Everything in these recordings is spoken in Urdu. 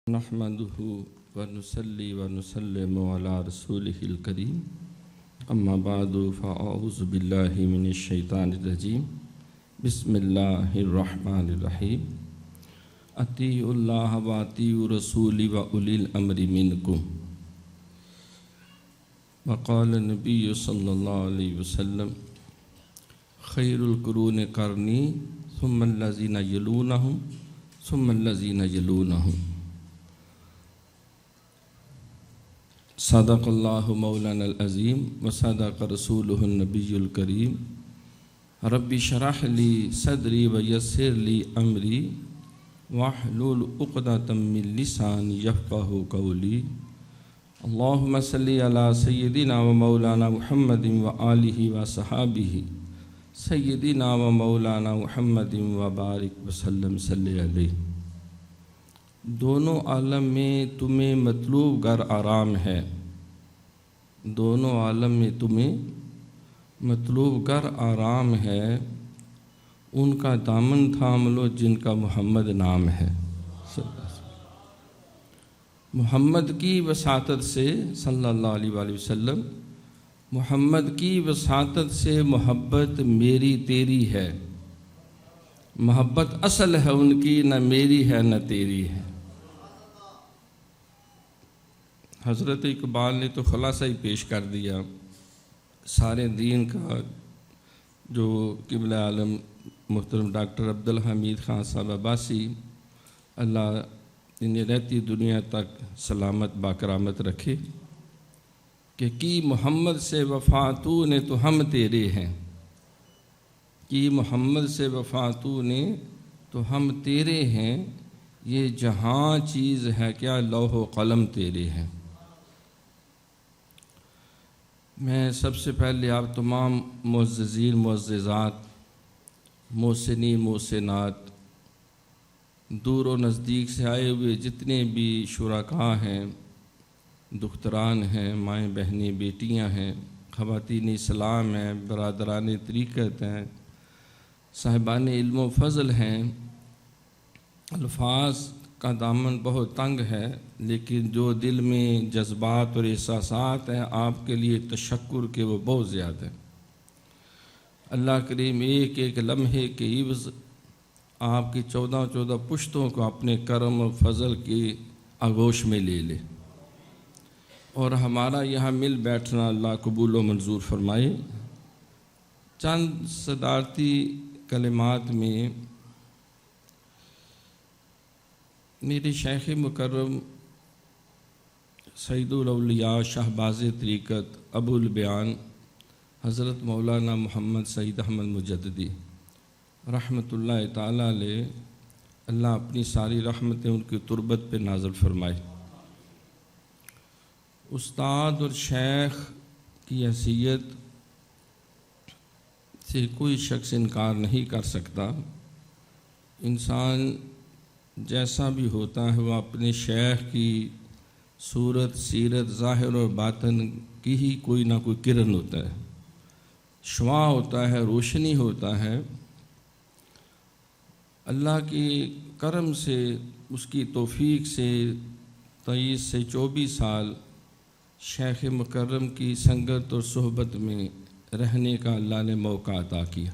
نحمده ونصلي ونسلم على رسوله الكريم اما بعد فاعوذ بالله من الشیطان الرجیم بسم اللہ الرحمن الرحیم اطیعوا اللہ واطیعوا الرسول واولی الامر منکم وقال النبی صلی اللہ علیہ وسلم خیر القرون قرنی ثم الذین یلونہم ثم الذین یلونہم صدق اللہ مولانا العظیم وصدق رسولہ النبی الکریم رب شرح لی صدری ویسر لی امری واحلل عقدۃ من لسانی یفقہوا قولی اللہم صلی علی سیدنا و مولانا محمد وآلہ وصحابہ سیدنا و مولانا محمد وبارک وسلم صلی علیہ۔ دونوں عالم میں تمہیں مطلوب گر آرام ہے، دونوں عالم میں تمہیں مطلوب گر آرام ہے، ان کا دامن تھام لو جن کا محمد نام ہے۔ محمد کی وساطت سے صلی اللہ علیہ وآلہ وسلم، محمد کی وساطت سے محبت میری تیری ہے، محبت اصل ہے ان کی، نہ میری ہے نہ تیری ہے۔ حضرت اقبال نے تو خلاصہ ہی پیش کر دیا سارے دین کا، جو قبلہ عالم محترم ڈاکٹر عبدالحمید خان صاحب عباسی اللہ انہیں رہتی دنیا تک سلامت باکرامت رکھے، کہ کی محمد سے وفا تو نے تو ہم تیرے ہیں، کی محمد سے وفا تو نے تو ہم تیرے ہیں، یہ جہاں چیز ہے کیا لوح و قلم تیرے ہیں۔ میں سب سے پہلے آپ تمام معززین معززات، محسنین محسنات، دور و نزدیک سے آئے ہوئے جتنے بھی شرکاء ہیں، دختران ہیں، مائیں بہنیں بیٹیاں ہیں، خواتین اسلام ہیں، برادران طریقت ہیں، صاحبان علم و فضل ہیں، الفاظ کا دامن بہت تنگ ہے، لیکن جو دل میں جذبات اور احساسات ہیں آپ کے لیے تشکر کے وہ بہت زیادہ ہیں۔ اللہ کریم ایک ایک لمحے کے عوض آپ کی 14 پشتوں کو اپنے کرم و فضل کی آغوش میں لے لے، اور ہمارا یہاں مل بیٹھنا اللہ قبول و منظور فرمائے۔ چند صدارتی کلمات میں میرے شیخ مکرم سید الاولیاء شہباز طریقت ابو البیان حضرت مولانا محمد سعید احمد مجددی رحمۃ اللہ تعالیٰ علیہ، اللہ اپنی ساری رحمتیں ان کی تربت پہ نازل فرمائے۔ استاد اور شیخ کی حیثیت سے کوئی شخص انکار نہیں کر سکتا، انسان جیسا بھی ہوتا ہے وہ اپنے شیخ کی صورت سیرت ظاہر اور باطن کی ہی کوئی نہ کوئی کرن ہوتا ہے، شعاع ہوتا ہے، روشنی ہوتا ہے۔ اللہ کی کرم سے، اس کی توفیق سے 23 سے 24 سال شیخ مکرم کی سنگت اور صحبت میں رہنے کا اللہ نے موقع عطا کیا۔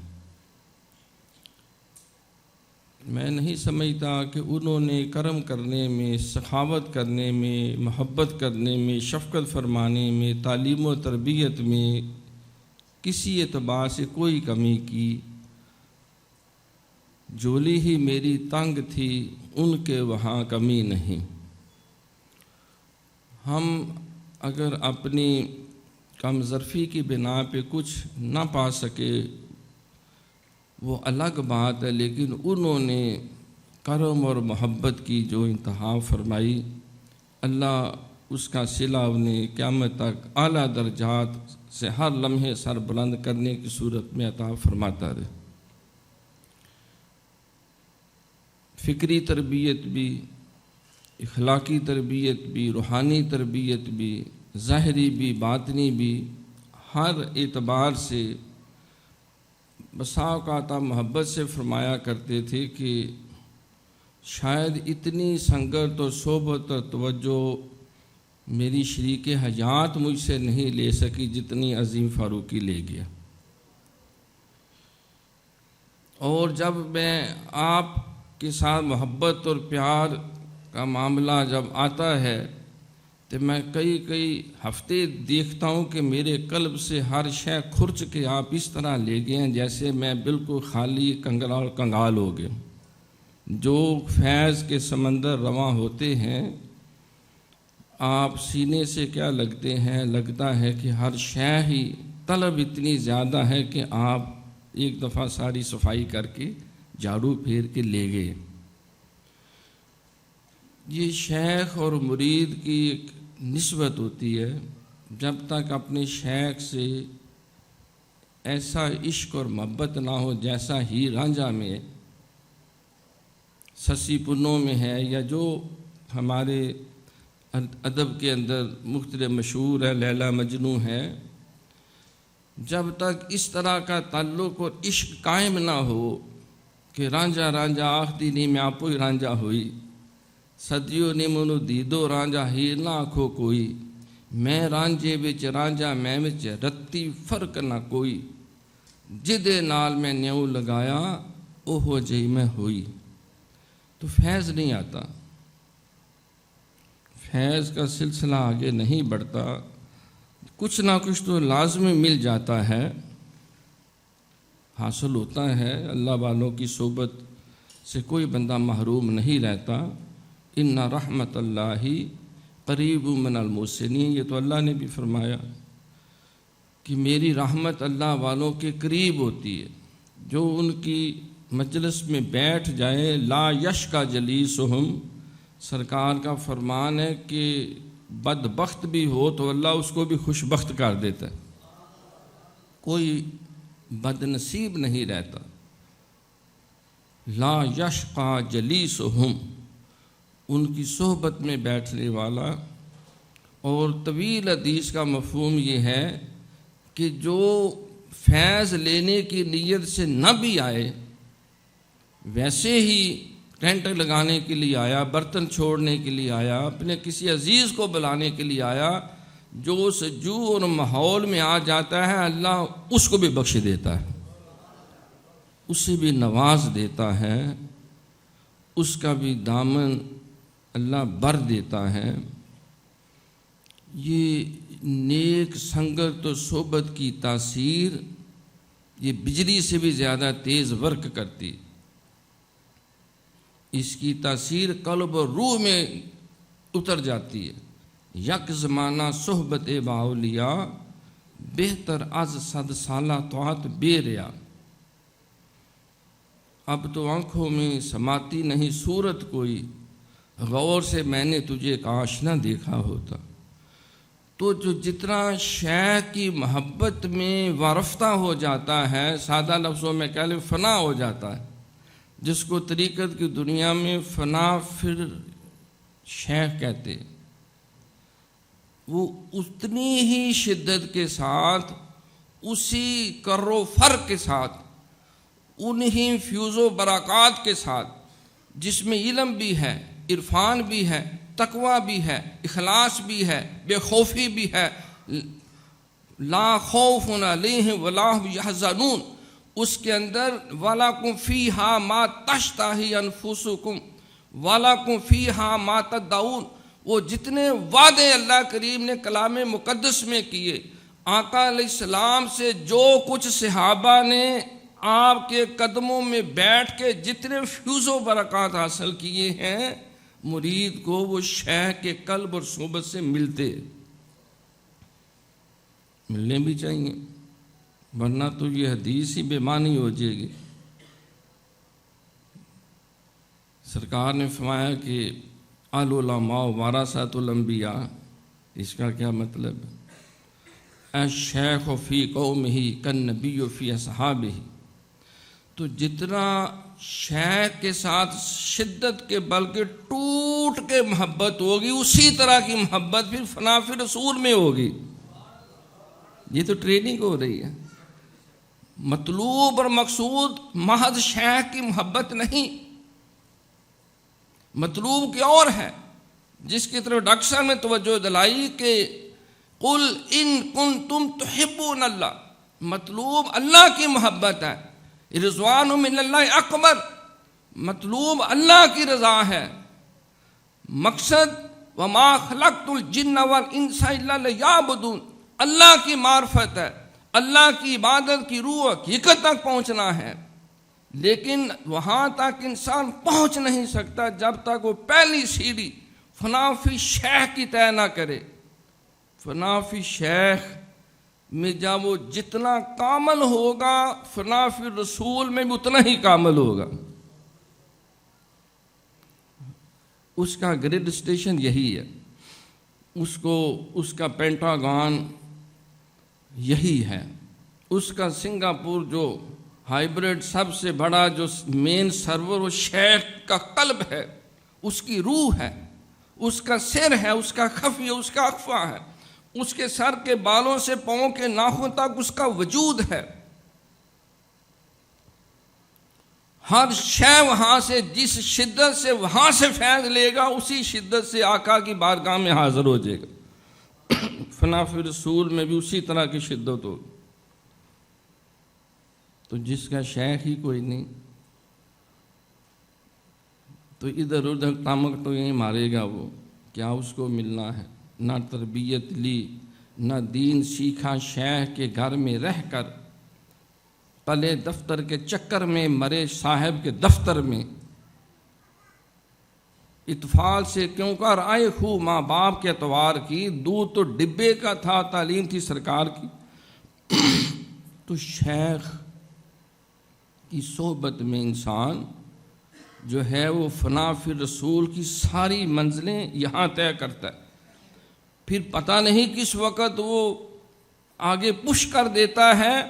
میں نہیں سمجھتا کہ انہوں نے کرم کرنے میں، سخاوت کرنے میں، محبت کرنے میں، شفقت فرمانے میں، تعلیم و تربیت میں کسی اعتبار سے کوئی کمی کی۔ جولی ہی میری تنگ تھی، ان کے وہاں کمی نہیں۔ ہم اگر اپنی کم ظرفی کی بنا پہ کچھ نہ پا سکے وہ الگ بات ہے، لیکن انہوں نے کرم اور محبت کی جو انتہا فرمائی، اللہ اس کا صلہ انہیں قیامت تک اعلیٰ درجات سے ہر لمحے سر بلند کرنے کی صورت میں عطا فرماتا رہے۔ فکری تربیت بھی، اخلاقی تربیت بھی، روحانی تربیت بھی، ظاہری بھی، باطنی بھی، ہر اعتبار سے بسا اوقات محبت سے فرمایا کرتے تھے کہ شاید اتنی سنگت اور صحبت اور توجہ میری شریک حیات مجھ سے نہیں لے سکی جتنی عظیم فاروقی لے گیا۔ اور جب میں آپ کے ساتھ محبت اور پیار کا معاملہ جب آتا ہے تو میں کئی ہفتے دیکھتا ہوں کہ میرے قلب سے ہر شے کھرچ کے آپ اس طرح لے گئے ہیں جیسے میں بالکل خالی کنگال ہو گئے۔ جو فیض کے سمندر رواں ہوتے ہیں آپ سینے سے کیا لگتے ہیں، لگتا ہے کہ ہر شے ہی طلب اتنی زیادہ ہے کہ آپ ایک دفعہ ساری صفائی کر کے جھاڑو پھیر کے لے گئے۔ یہ شیخ اور مرید کی ایک نسبت ہوتی ہے، جب تک اپنے شیخ سے ایسا عشق اور محبت نہ ہو جیسا ہی رانجھا میں سسی پنوں میں ہے، یا جو ہمارے ادب کے اندر مختلف مشہور ہے لیلا مجنوں ہے، جب تک اس طرح کا تعلق اور عشق قائم نہ ہو کہ رانجھا رانجھا آخدی نہیں میں آپ ہی رانجھا ہوئی، صدیوں نے منو دیدو رانجھا ہیر نہ آکھو کوئی، میں رانجھے وچ رانجھا میں وچ رتی فرق نہ کوئی، جدے نال میں نیو لگایا اوہو جئی میں ہوئی۔ تو فیض نہیں آتا، فیض کا سلسلہ آگے نہیں بڑھتا، کچھ نہ کچھ تو لازمی مل جاتا ہے، حاصل ہوتا ہے۔ اللہ والوں کی صحبت سے کوئی بندہ محروم نہیں رہتا۔ ان رحمت اللہ قریب من المحسنین، یہ تو اللہ نے بھی فرمایا کہ میری رحمت اللہ والوں کے قریب ہوتی ہے، جو ان کی مجلس میں بیٹھ جائے لا یشکا جلیسہم، سرکار کا فرمان ہے کہ بدبخت بھی ہو تو اللہ اس کو بھی خوش بخت کر دیتا ہے، کوئی بد نصیب نہیں رہتا۔ لا یشقا جلیسہم، ان کی صحبت میں بیٹھنے والا۔ اور طویل حدیث کا مفہوم یہ ہے کہ جو فیض لینے کی نیت سے نہ بھی آئے، ویسے ہی ٹینٹ لگانے کے لیے آیا، برتن چھوڑنے کے لیے آیا، اپنے کسی عزیز کو بلانے کے لیے آیا، جو اس جو اور ماحول میں آ جاتا ہے اللہ اس کو بھی بخش دیتا ہے، اسے بھی نواز دیتا ہے، اس کا بھی دامن اللہ بر دیتا ہے۔ یہ نیک سنگت و صحبت کی تاثیر یہ بجلی سے بھی زیادہ تیز ورک کرتی، اس کی تاثیر قلب اور روح میں اتر جاتی ہے۔ یک زمانہ صحبت باولیاء، بہتر از 100 سالہ طاعت بے ریا۔ اب تو آنکھوں میں سماتی نہیں صورت کوئی، غور سے میں نے تجھے کاش نہ دیکھا ہوتا۔ تو جو جتنا شیخ کی محبت میں وارفتہ ہو جاتا ہے، سادہ لفظوں میں کہہ لیں فنا ہو جاتا ہے، جس کو طریقت کی دنیا میں فنا پھر شیخ کہتے، وہ اتنی ہی شدت کے ساتھ، اسی کر و فر کے ساتھ، انہی فیوز و برکات کے ساتھ، جس میں علم بھی ہے، عرفان بھی ہے، تقوی بھی ہے، اخلاص بھی ہے، بے خوفی بھی ہے، لا خوف علیہم ولا هم یحزنون، اس کے اندر وَلَكُمْ فِيهَا مَا تَشْتَهِي أَنفُسُكُمْ وَلَكُمْ فِيهَا مَا تَدَّعُونَ، وہ جتنے وعدے اللہ کریم نے کلام مقدس میں کیے، آقا علیہ السلام سے جو کچھ صحابہ نے آپ کے قدموں میں بیٹھ کے جتنے فیوز و برکات حاصل کیے ہیں، مرید کو وہ شیخ کے قلب اور صحبت سے ملتے، ملنے بھی چاہیے، ورنہ تو یہ حدیث ہی بے معنی ہو جائے گی۔ سرکار نے فرمایا کہ العلماء ورثۃ الانبیاء، اس کا کیا مطلب ہے؟ الشیخ فی قومہ کالنبی فی اصحابہ، تو جتنا شیخ کے ساتھ شدت کے بلکہ ٹوٹ کے محبت ہوگی، اسی طرح کی محبت پھر فنا فی رسول میں ہوگی۔ یہ تو ٹریننگ ہو رہی ہے، مطلوب اور مقصود محض شیخ کی محبت نہیں، مطلوب کی اور ہے، جس کی طرف ڈاکٹر صاحب نے توجہ دلائی کہ قل ان کنتم تحبون اللہ، مطلوب اللہ کی محبت ہے، رضوان من اللہ اکبر، مطلوب اللہ کی رضا ہے، مقصد وما خلقت الجن والانس الا لیعبدون، اللہ کی معرفت ہے، اللہ کی عبادت کی روح حقیقت تک پہنچنا ہے، لیکن وہاں تک انسان پہنچ نہیں سکتا جب تک وہ پہلی سیڑھی فنا فی شیخ کی طے نہ کرے۔ فنا فی شیخ میں جب وہ جتنا کامل ہوگا فنا فی رسول میں بھی اتنا ہی کامل ہوگا۔ اس کا گریڈ اسٹیشن یہی ہے، اس کا پینٹاگون یہی ہے، اس کا سنگاپور جو ہائیبرڈ سب سے بڑا جو مین سرور وہ شیخ کا قلب ہے، اس کی روح ہے، اس کا سر ہے، اس کا خفیہ، اس کا اخفا ہے، اس کے سر کے بالوں سے پاؤں کے ناخن تک اس کا وجود ہے۔ ہر شے وہاں سے جس شدت سے وہاں سے فیض لے گا اسی شدت سے آقا کی بارگاہ میں حاضر ہو جائے گا۔ فنا فی رسول میں بھی اسی طرح کی شدت ہوگی۔ تو جس کا شیخ ہی کوئی نہیں تو ادھر ادھر تامک تو یہیں مارے گا وہ، کیا اس کو ملنا ہے؟ نہ تربیت لی، نہ دین سیکھا، شیخ کے گھر میں رہ کر پلے دفتر کے چکر میں، مرے صاحب کے دفتر میں۔ اطفال سے کیوں کر آئے خو ماں باپ کے اعتبار کی، دودھ تو ڈبے کا تھا، تعلیم تھی سرکار کی۔ تو شیخ کی صحبت میں انسان جو ہے وہ فنا فی رسول کی ساری منزلیں یہاں طے کرتا ہے، پھر پتہ نہیں کس وقت وہ آگے پش کر دیتا ہے۔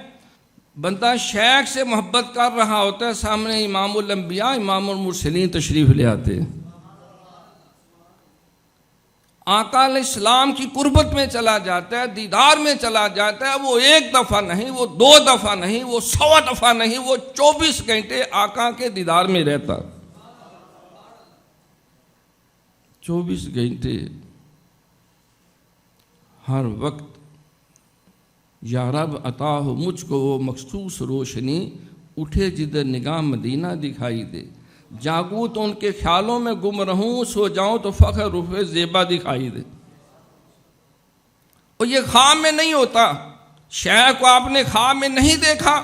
بندہ شیخ سے محبت کر رہا ہوتا ہے، سامنے امام الانبیاء امام المرسلین تشریف لے آتے ہیں، آقا علیہ السلام کی قربت میں چلا جاتا ہے، دیدار میں چلا جاتا ہے۔ وہ ایک دفعہ نہیں، وہ 2 دفعہ نہیں، وہ 100 دفعہ نہیں، وہ 24 گھنٹے آقا کے دیدار میں رہتا، 24 گھنٹے ہر وقت۔ یا رب عطا ہو مجھ کو وہ مخصوص روشنی، اٹھے جدھر نگاہ مدینہ دکھائی دے، جاگوں تو ان کے خیالوں میں گم رہوں، سو جاؤں تو فخر رخ زیبا دکھائی دے۔ اور یہ خواب میں نہیں ہوتا، شیخ کو آپ نے خواب میں نہیں دیکھا،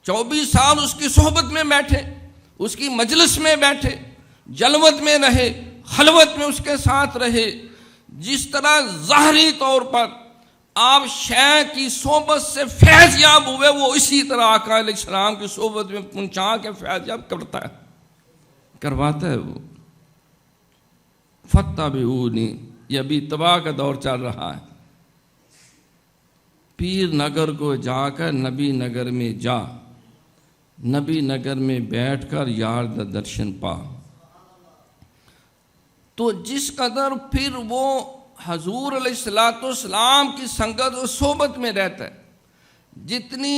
24 سال اس کی صحبت میں بیٹھے، اس کی مجلس میں بیٹھے، جلوت میں رہے، خلوت میں اس کے ساتھ رہے۔ جس طرح ظاہری طور پر آپ شیخ کی صحبت سے فیض یاب ہوئے، وہ اسی طرح آقا علیہ السلام کی صحبت میں پہنچا کے فیض یاب کرواتا ہے وہ۔ فاتبعونی، یہ ابھی اتباع کا دور چل رہا ہے۔ پیر نگر کو جا کر نبی نگر میں جا، نبی نگر میں بیٹھ کر یار دا درشن پا۔ تو جس قدر پھر وہ حضور علیہ السلام کی سنگت و صحبت میں رہتا ہے، جتنی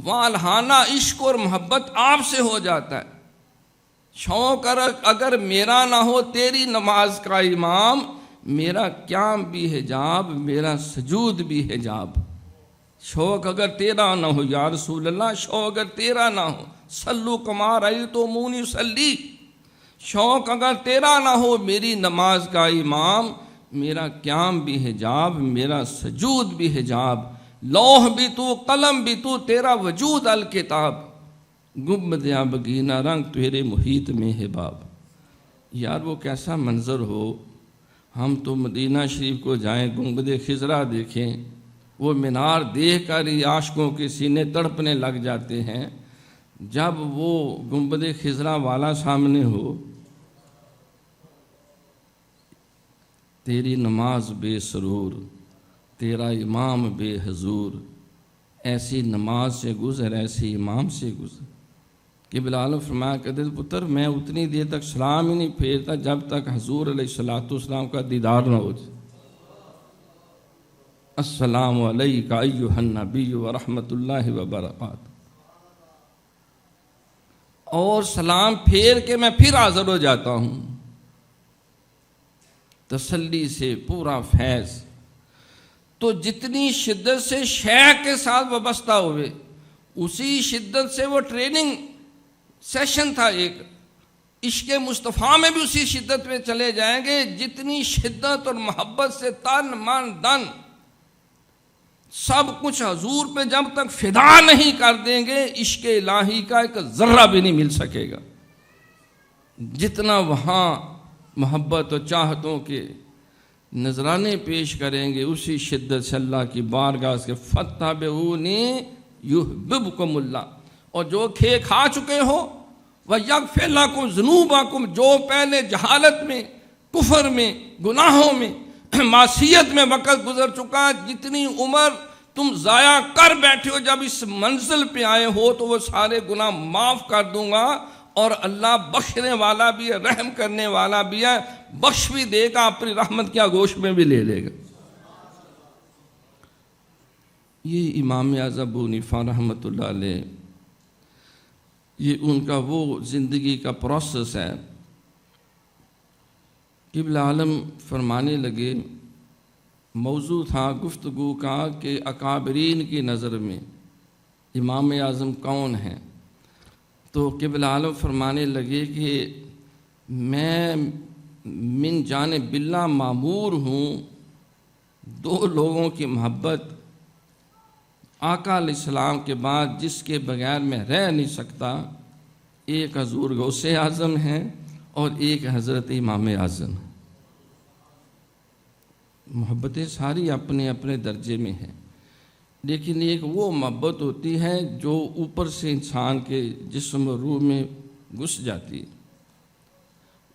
والہانہ عشق اور محبت آپ سے ہو جاتا ہے، شوق اگر میرا نہ ہو تیری نماز کا امام، میرا قیام بھی حجاب، میرا سجود بھی حجاب۔ شوق اگر تیرا نہ ہو یا رسول اللہ، شوق اگر تیرا نہ ہو، صلو کما رأیتمونی اصلی، شوق اگر تیرا نہ ہو میری نماز کا امام، میرا قیام بھی حجاب، میرا سجود بھی حجاب، لوح بھی تو، قلم بھی تو، تیرا وجود الکتاب، گنبد آبگینہ رنگ تیرے محیط میں ہے باب۔ یار وہ کیسا منظر ہو، ہم تو مدینہ شریف کو جائیں، گنبد خضرا دیکھیں، وہ مینار دیکھ کر ہی عاشقوں کے سینے تڑپنے لگ جاتے ہیں۔ جب وہ گنبد خضرا والا سامنے ہو، تیری نماز بے سرور، تیرا امام بے حضور، ایسی نماز سے گزر، ایسی امام سے گزر۔ کہ بلال فرمایا کرتے پتر میں اتنی دیر تک سلام ہی نہیں پھیرتا جب تک حضور علیہ السلام کا دیدار نہ ہو جائے۔ السلام علیکہ ایھا النبی ورحمۃ اللہ وبرکاتہ، اور سلام پھیر کے میں پھر حاضر ہو جاتا ہوں۔ تسلی سے پورا فیض۔ تو جتنی شدت سے شیخ کے ساتھ وابستہ ہوئے، اسی شدت سے وہ ٹریننگ سیشن تھا ایک، عشق مصطفیٰ میں بھی اسی شدت میں چلے جائیں گے، جتنی شدت اور محبت سے تن من دن سب کچھ حضور پہ جب تک فدا نہیں کر دیں گے، عشق الہی کا ایک ذرہ بھی نہیں مل سکے گا۔ جتنا وہاں محبت و چاہتوں کے نذرانے پیش کریں گے، اسی شدت سے اللہ کی بارگاہ سے فَاتَّبِعُونِی یُحْبِبْکُمُ اللہ۔ اور جو کھا چکے ہو وَیَغْفِرْ لَکُمْ ذُنُوبَکُمْ، جو پہلے جہالت میں، کفر میں، گناہوں میں، معصیت میں وقت گزر چکا، جتنی عمر تم ضائع کر بیٹھے ہو، جب اس منزل پہ آئے ہو تو وہ سارے گناہ معاف کر دوں گا۔ اور اللہ بخشنے والا بھی ہے، رحم کرنے والا بھی ہے، بخش بھی دے گا، اپنی رحمت کے آغوش میں بھی لے لے گا۔ یہ امام اعظم ابو حنیفہ رحمۃ اللہ علیہ، یہ ان کا وہ زندگی کا پروسیس ہے۔ قبلہ عالم فرمانے لگے، موضوع تھا گفتگو کا کہ اکابرین کی نظر میں امام اعظم کون ہیں؟ تو قبلہ عالم فرمانے لگے کہ میں من جانب اللہ معمور ہوں، دو لوگوں کی محبت آقا علیہ السلام کے بعد جس کے بغیر میں رہ نہیں سکتا، ایک حضور غوث اعظم ہیں اور ایک حضرت امام اعظم۔ محبتیں ساری اپنے اپنے درجے میں ہیں، لیکن ایک وہ محبت ہوتی ہے جو اوپر سے انسان کے جسم و روح میں گھس جاتی ہے،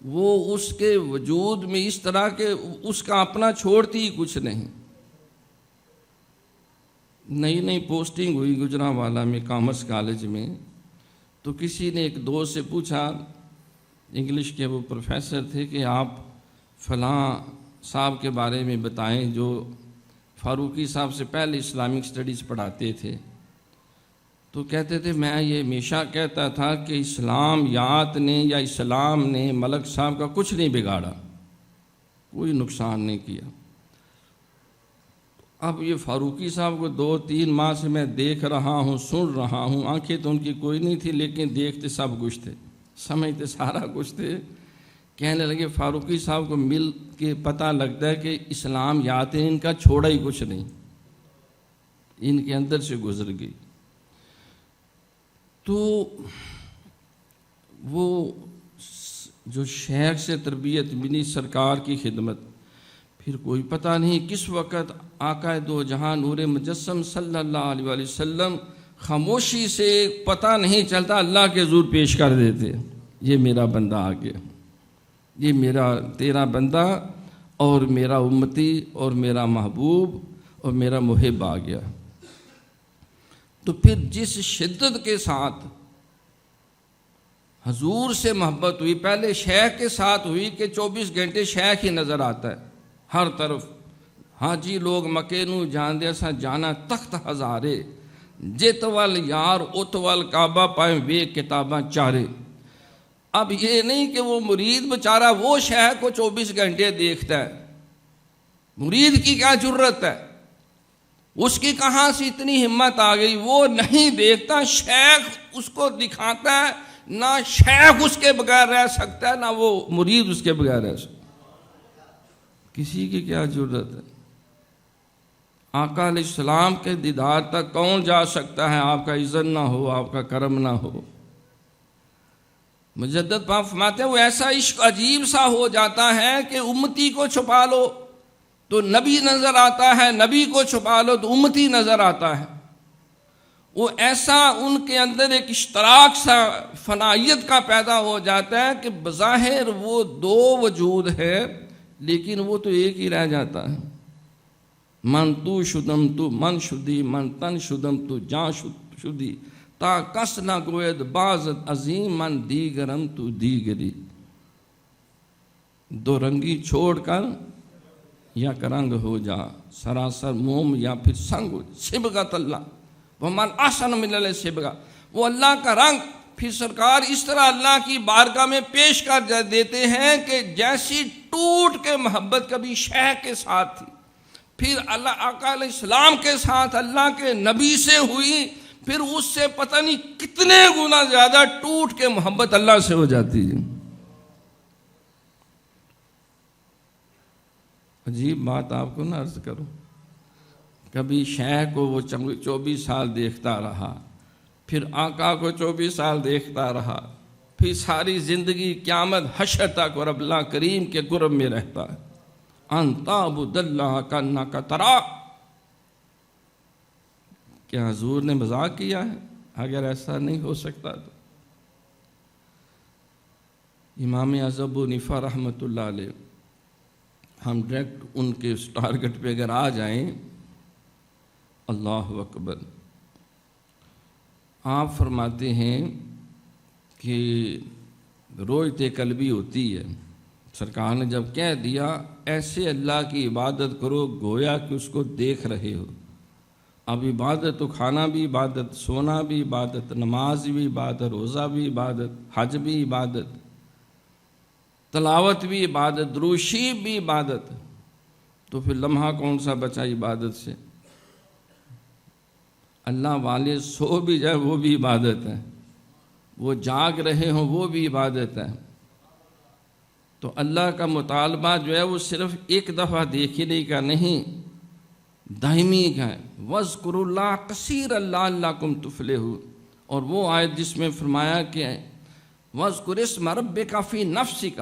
وہ اس کے وجود میں اس طرح کہ اس کا اپنا چھوڑتی ہی کچھ نہیں۔ نئی پوسٹنگ ہوئی گجرانوالہ میں کامرس کالج میں، تو کسی نے ایک دوست سے پوچھا، انگلش کے وہ پروفیسر تھے، کہ آپ فلاں صاحب کے بارے میں بتائیں جو فاروقی صاحب سے پہلے اسلامک سٹڈیز پڑھاتے تھے۔ تو کہتے تھے میں یہ ہمیشہ کہتا تھا کہ اسلامیات نے یا اسلام نے ملک صاحب کا کچھ نہیں بگاڑا، کوئی نقصان نہیں کیا۔ اب یہ فاروقی صاحب کو 2-3 ماہ سے میں دیکھ رہا ہوں، سن رہا ہوں، آنکھیں تو ان کی کوئی نہیں تھی لیکن دیکھتے سب کچھ تھے، سمجھتے سارا کچھ تھے۔ کہنے لگے فاروقی صاحب کو مل کے پتہ لگتا ہے کہ اسلامیات ان کا چھوڑا ہی کچھ نہیں، ان کے اندر سے گزر گئی۔ تو وہ جو شیخ سے تربیت ملی، سرکار کی خدمت، پھر کوئی پتہ نہیں کس وقت آقا دو جہاں نور مجسم صلی اللہ علیہ وآلہ وسلم خاموشی سے پتہ نہیں چلتا اللہ کے حضور پیش کر دیتے، یہ میرا بندہ آ گیا، یہ میرا تیرا بندہ اور میرا امتی اور میرا محبوب اور میرا محب آ گیا۔ تو پھر جس شدت کے ساتھ حضور سے محبت ہوئی، پہلے شیخ کے ساتھ ہوئی کہ 24 گھنٹے شیخ ہی نظر آتا ہے ہر طرف، حاجی لوگ مکینو جان دے سا جانا تخت ہزارے، جت وال یار ات وال کعبہ پائیں وے کتاباں چارے۔ اب یہ نہیں کہ وہ مرید بیچارہ وہ شیخ کو 24 گھنٹے دیکھتا ہے، مرید کی کیا جرت ہے، اس کی کہاں سے اتنی ہمت آ گئی، وہ نہیں دیکھتا، شیخ اس کو دکھاتا ہے، نہ شیخ اس کے بغیر رہ سکتا ہے نہ وہ مرید اس کے بغیر رہ سکتا ہے۔ کسی کی کیا جرت ہے؟ آقا علیہ السلام کے دیدار تک کون جا سکتا ہے؟ آپ کا اذن نہ ہو، آپ کا کرم نہ ہو۔ مجدد پاک فرماتے ہیں وہ ایسا عشق عجیب سا ہو جاتا ہے کہ امتی کو چھپا لو تو نبی نظر آتا ہے، نبی کو چھپا لو تو امتی نظر آتا ہے۔ وہ ایسا ان کے اندر ایک اشتراک سا فنائیت کا پیدا ہو جاتا ہے کہ بظاہر وہ دو وجود ہے لیکن وہ تو ایک ہی رہ جاتا ہے۔ من تو شدم تو من شدی، من تن شدم تو جان شدی، تا کس نہ گوید بازت عظیم، من دیگرم تو دیگری۔ دو رنگی چھوڑ کر یا کرنگ ہو جا، سراسر موم یا پھر سنگ ہو۔ صبغت اللہ ومن احسن من اللہ صبغہ، وہ اللہ کا رنگ پھر سرکار اس طرح اللہ کی بارگاہ میں پیش کر دیتے ہیں کہ جیسی ٹوٹ کے محبت کبھی شیخ کے ساتھ تھی، پھر اللہ آقا علیہ السلام کے ساتھ اللہ کے نبی سے ہوئی، پھر اس سے پتہ نہیں کتنے گنا زیادہ ٹوٹ کے محبت اللہ سے ہو جاتی ہے۔ عجیب بات آپ کو نہ عرض کروں، کبھی شیخ کو وہ 24 سال دیکھتا رہا، پھر آقا کو 24 سال دیکھتا رہا، پھر ساری زندگی قیامت حشر تک اور اللہ کریم کے قرب میں رہتا ہے۔ انت عبد اللہ کانک ترا، کیا حضور نے مذاق کیا ہے؟ اگر ایسا نہیں ہو سکتا تو امام اعظم ابو حنیفہ رحمۃ اللہ علیہ، ہم ڈائریکٹ ان کے اس ٹارگٹ پہ اگر آ جائیں، اللہ اکبر، آپ فرماتے ہیں کہ رویت قلبی ہوتی ہے۔ سرکار نے جب کہہ دیا ایسے اللہ کی عبادت کرو گویا کہ اس کو دیکھ رہے ہو، اب عبادت تو کھانا بھی عبادت، سونا بھی عبادت، نماز بھی عبادت، روزہ بھی عبادت، حج بھی عبادت، تلاوت بھی عبادت، درود شریف بھی عبادت، تو پھر لمحہ کون سا بچا عبادت سے؟ اللہ والے سو بھی جائے وہ بھی عبادت ہے، وہ جاگ رہے ہوں وہ بھی عبادت ہے۔ تو اللہ کا مطالبہ جو ہے وہ صرف ایک دفعہ دیکھنے کا نہیں، دائمی کا ہے۔ وَاذْكُرُوا اللَّهَ كَثِيرًا لَعَلَّكُمْ تُفْلِحُونَ، اور وہ آیت جس میں فرمایا کہ وَاذْكُرِ اسْمَ رَبِّكَ فِي نَفْسِكَ،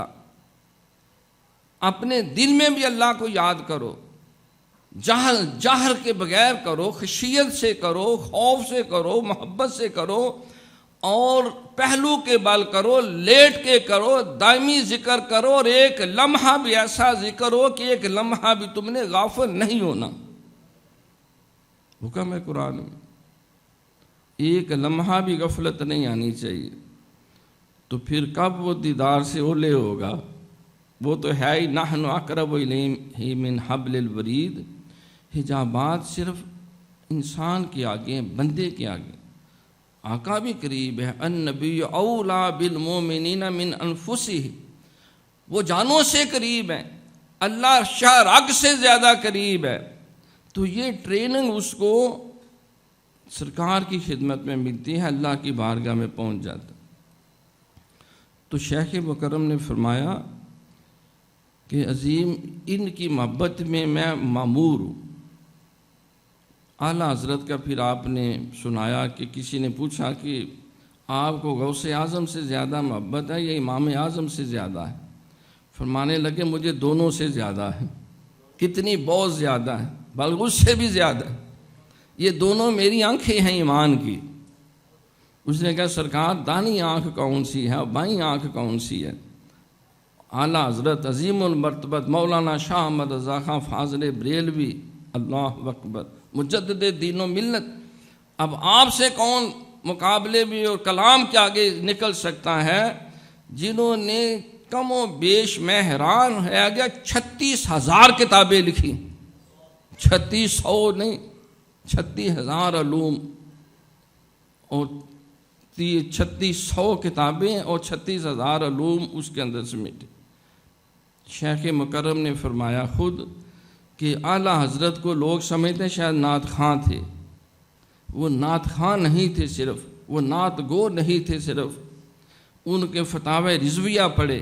اپنے دل میں بھی اللہ کو یاد کرو، جہر کے بغیر کرو، خشیت سے کرو، خوف سے کرو، محبت سے کرو، اور پہلو کے بل کرو، لیٹ کے کرو، دائمی ذکر کرو، اور ایک لمحہ بھی ایسا ذکر ہو کہ ایک لمحہ بھی تم نے غافل نہیں ہونا۔ حکم ہے قرآن میں، ایک لمحہ بھی غفلت نہیں آنی چاہیے۔ تو پھر کب وہ دیدار سے اولے ہوگا؟ وہ تو ہے ہی نحن اقرب الیہ من حبل الورید۔ حجابات صرف انسان کے آگے ہیں، بندے کے آگے، آقا بھی قریب ہے۔ النبی اولا بالمؤمنین من انفسہم، وہ جانوں سے قریب ہیں، اللہ شاہ رگ سے زیادہ قریب ہے۔ تو یہ ٹریننگ اس کو سرکار کی خدمت میں ملتی ہے، اللہ کی بارگاہ میں پہنچ جاتا۔ تو شیخ مکرم نے فرمایا کہ عظیم ان کی محبت میں معمور ہوں۔ اعلیٰ حضرت کا پھر آپ نے سنایا کہ کسی نے پوچھا کہ آپ کو غوث اعظم سے زیادہ محبت ہے یا امام اعظم سے زیادہ ہے؟ فرمانے لگے مجھے دونوں سے زیادہ ہے۔ کتنی؟ بہت زیادہ ہے، بلکہ اس سے بھی زیادہ ہے۔ یہ دونوں میری آنکھیں ہیں ایمان کی۔ اس نے کہا سرکار دانی آنکھ کون سی ہے اور بائیں آنکھ کون سی ہے؟ اعلیٰ حضرت عظیم المرتبت مولانا شاہ احمد رضا خان فاضل بریلوی، اللہ اکبر، مجدد دین و ملت، اب آپ سے کون مقابلے بھی اور کلام کے آگے نکل سکتا ہے، جنہوں نے کم و بیش میں حیران ہے گیا 36,000 کتابیں لکھی، 3600 نہیں، 36,000 علوم اور 3600 کتابیں اور 36,000 علوم اس کے اندر سمیٹے۔ شیخ مکرم نے فرمایا خود کہ اعلیٰ حضرت کو لوگ سمجھتے ہیں شاید نعت خواں تھے، وہ نعت خواں نہیں تھے، صرف وہ نعت گو نہیں تھے، صرف ان کے فتاوی رضویہ پڑھے،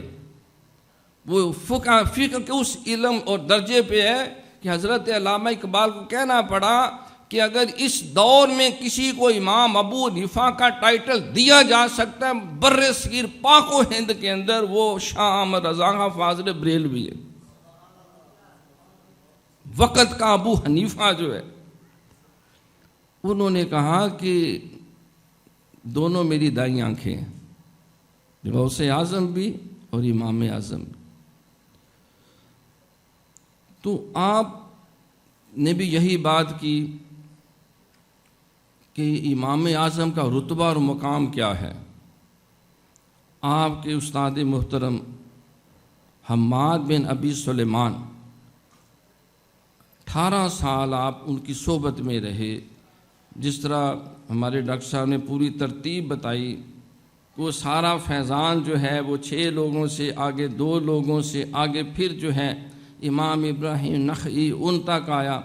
وہ فقہ کے اس علم اور درجے پہ ہے کہ حضرت علامہ اقبال کو کہنا پڑا کہ اگر اس دور میں کسی کو امام ابو حنیفہ کا ٹائٹل دیا جا سکتا ہے بر صغیر پاک و ہند کے اندر، وہ شاہ احمد رضا خان فاضل بریلوی ہے۔ وقت کا ابو حنیفہ جو ہے، انہوں نے کہا کہ دونوں میری دائیں آنکھیں ہیں، غوث اعظم بھی اور امام اعظم بھی۔ تو آپ نے بھی یہی بات کی کہ امام اعظم کا رتبہ اور مقام کیا ہے۔ آپ کے استاد محترم حماد بن ابی سلیمان 18 سال آپ ان کی صحبت میں رہے۔ جس طرح ہمارے ڈاکٹر صاحب نے پوری ترتیب بتائی وہ سارا فیضان جو ہے وہ 6 لوگوں سے آگے 2 لوگوں سے آگے پھر جو ہے امام ابراہیم نخعی ان تک آیا،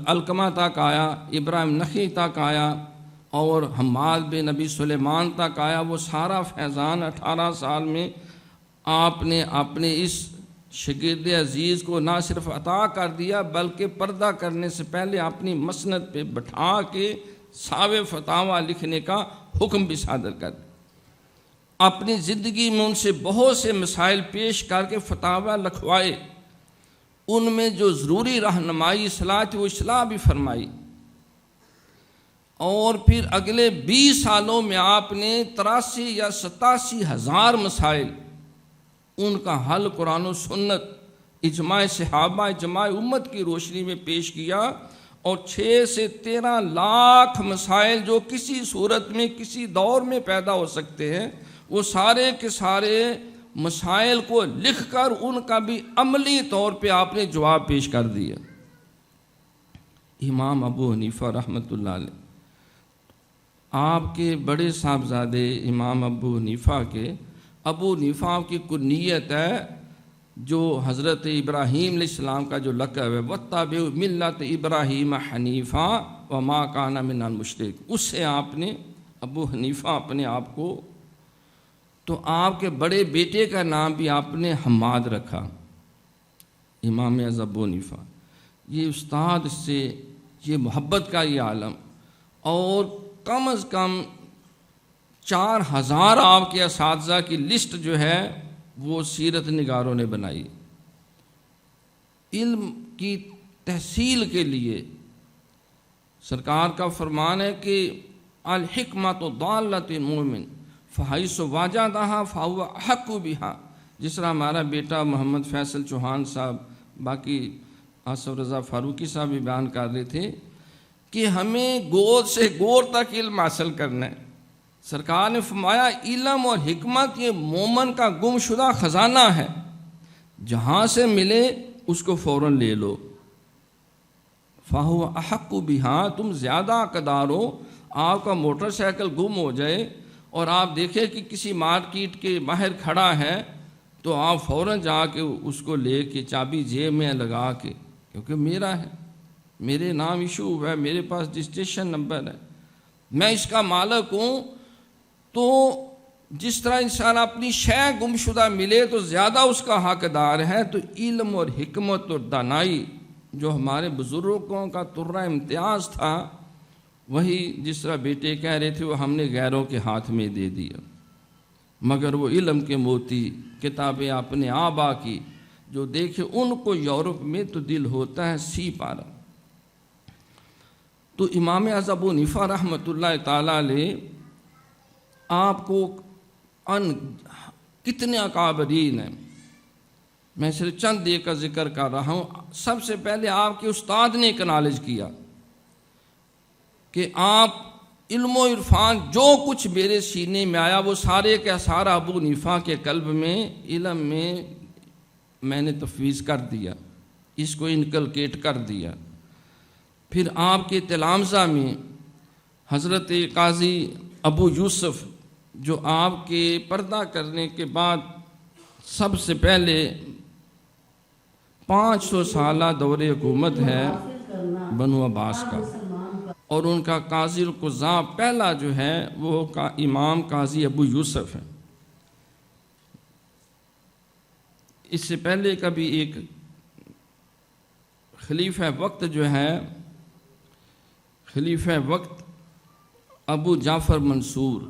علقمہ تک آیا، ابراہیم نخعی تک آیا، اور حماد بن نبی سلیمان تک آیا۔ وہ سارا فیضان 18 سال میں آپ نے اپنے اس شاگرد عزیز کو نہ صرف عطا کر دیا بلکہ پردہ کرنے سے پہلے اپنی مسند پہ بٹھا کے ساوے فتاویٰ لکھنے کا حکم بھی صادر کر دیا۔ اپنی زندگی میں ان سے بہت سے مسائل پیش کر کے فتاویٰ لکھوائے، ان میں جو ضروری رہنمائی اصلاح تھی وہ اصلاح بھی فرمائی، اور پھر اگلے 20 سالوں میں آپ نے 83 یا 87 ہزار مسائل ان کا حل قرآن و سنت، اجماع صحابہ، اجماع امت کی روشنی میں پیش کیا، اور 6 سے 13 لاکھ مسائل جو کسی صورت میں کسی دور میں پیدا ہو سکتے ہیں، وہ سارے کے سارے مسائل کو لکھ کر ان کا بھی عملی طور پہ آپ نے جواب پیش کر دیا۔ امام ابو حنیفہ رحمۃ اللہ علیہ، آپ کے بڑے صاحبزادے امام ابو حنیفہ کے، ابو حنیفہ کی کنیت ہے جو حضرت ابراہیم علیہ السلام کا جو لقب ہے، وَاتَّبِعُوا مِلَّةَ إِبْرَاهِيمَ حَنِيفًا وَمَا كَانَ مِنَ الْمُشْرِكِينَ، اس سے آپ نے ابو حنیفہ اپنے آپ کو، تو آپ کے بڑے بیٹے کا نام بھی آپ نے حماد رکھا، امام اعظم ابو حنیفہ۔ یہ استاد سے یہ محبت کا یہ عالم، اور کم از کم 4000 آپ کے اساتذہ کی لسٹ جو ہے وہ سیرت نگاروں نے بنائی۔ علم کی تحصیل کے لیے سرکار کا فرمان ہے کہ الحکمۃ ضالۃ المؤمن فحیث وجدہا فہو احق بہا، جس طرح ہمارا بیٹا محمد فیصل چوہان صاحب، باقی آصف رضا فاروقی صاحب بھی بیان کر رہے تھے کہ ہمیں گود سے گور تک علم حاصل کرنا ہے۔ سرکار نے فرمایا علم اور حکمت یہ مومن کا گم شدہ خزانہ ہے، جہاں سے ملے اس کو فوراً لے لو۔ فَهُوَ أَحَقُّ بِهَا، تم زیادہ حقدار ہو۔ آپ کا موٹر سائیکل گم ہو جائے اور آپ دیکھیں کہ کسی مارکیٹ کے باہر کھڑا ہے تو آپ فوراً جا کے اس کو لے کے چابی جیب میں لگا کے، کیونکہ میرا ہے، میرے نام ایشو ہے، میرے پاس رجسٹریشن نمبر ہے، میں اس کا مالک ہوں۔ تو جس طرح انسان اپنی شے گم شدہ ملے تو زیادہ اس کا حقدار ہے، تو علم اور حکمت اور دانائی جو ہمارے بزرگوں کا ترہ امتیاز تھا، وہی جس طرح بیٹے کہہ رہے تھے وہ ہم نے غیروں کے ہاتھ میں دے دیا، مگر وہ علم کے موتی کتابیں اپنے آبا کی جو دیکھے ان کو یورپ میں تو دل ہوتا ہے سی پارا۔ تو امام اعظم ابو حنیفہ رحمۃ اللہ تعالیٰ علیہ آپ کو کتنے اکابرین ہیں، میں صرف چند ایک کا ذکر کر رہا ہوں۔ سب سے پہلے آپ کے استاد نے اکنالج کیا کہ آپ علم و عرفان جو کچھ میرے سینے میں آیا وہ سارے کا سارا ابو حنیفہ کے قلب میں علم میں نے تفویض کر دیا، اس کو انکلکیٹ کر دیا۔ پھر آپ کے تلامذہ میں حضرت قاضی ابو یوسف جو آپ کے پردہ کرنے کے بعد سب سے پہلے 500 سالہ دور حکومت ہے بنو عباس کا، اور ان کا قاضی القضاء پہلا جو ہے وہ امام قاضی ابو یوسف ہے۔ اس سے پہلے کبھی ایک خلیفہ وقت جو ہے، خلیفہ وقت ابو جعفر منصور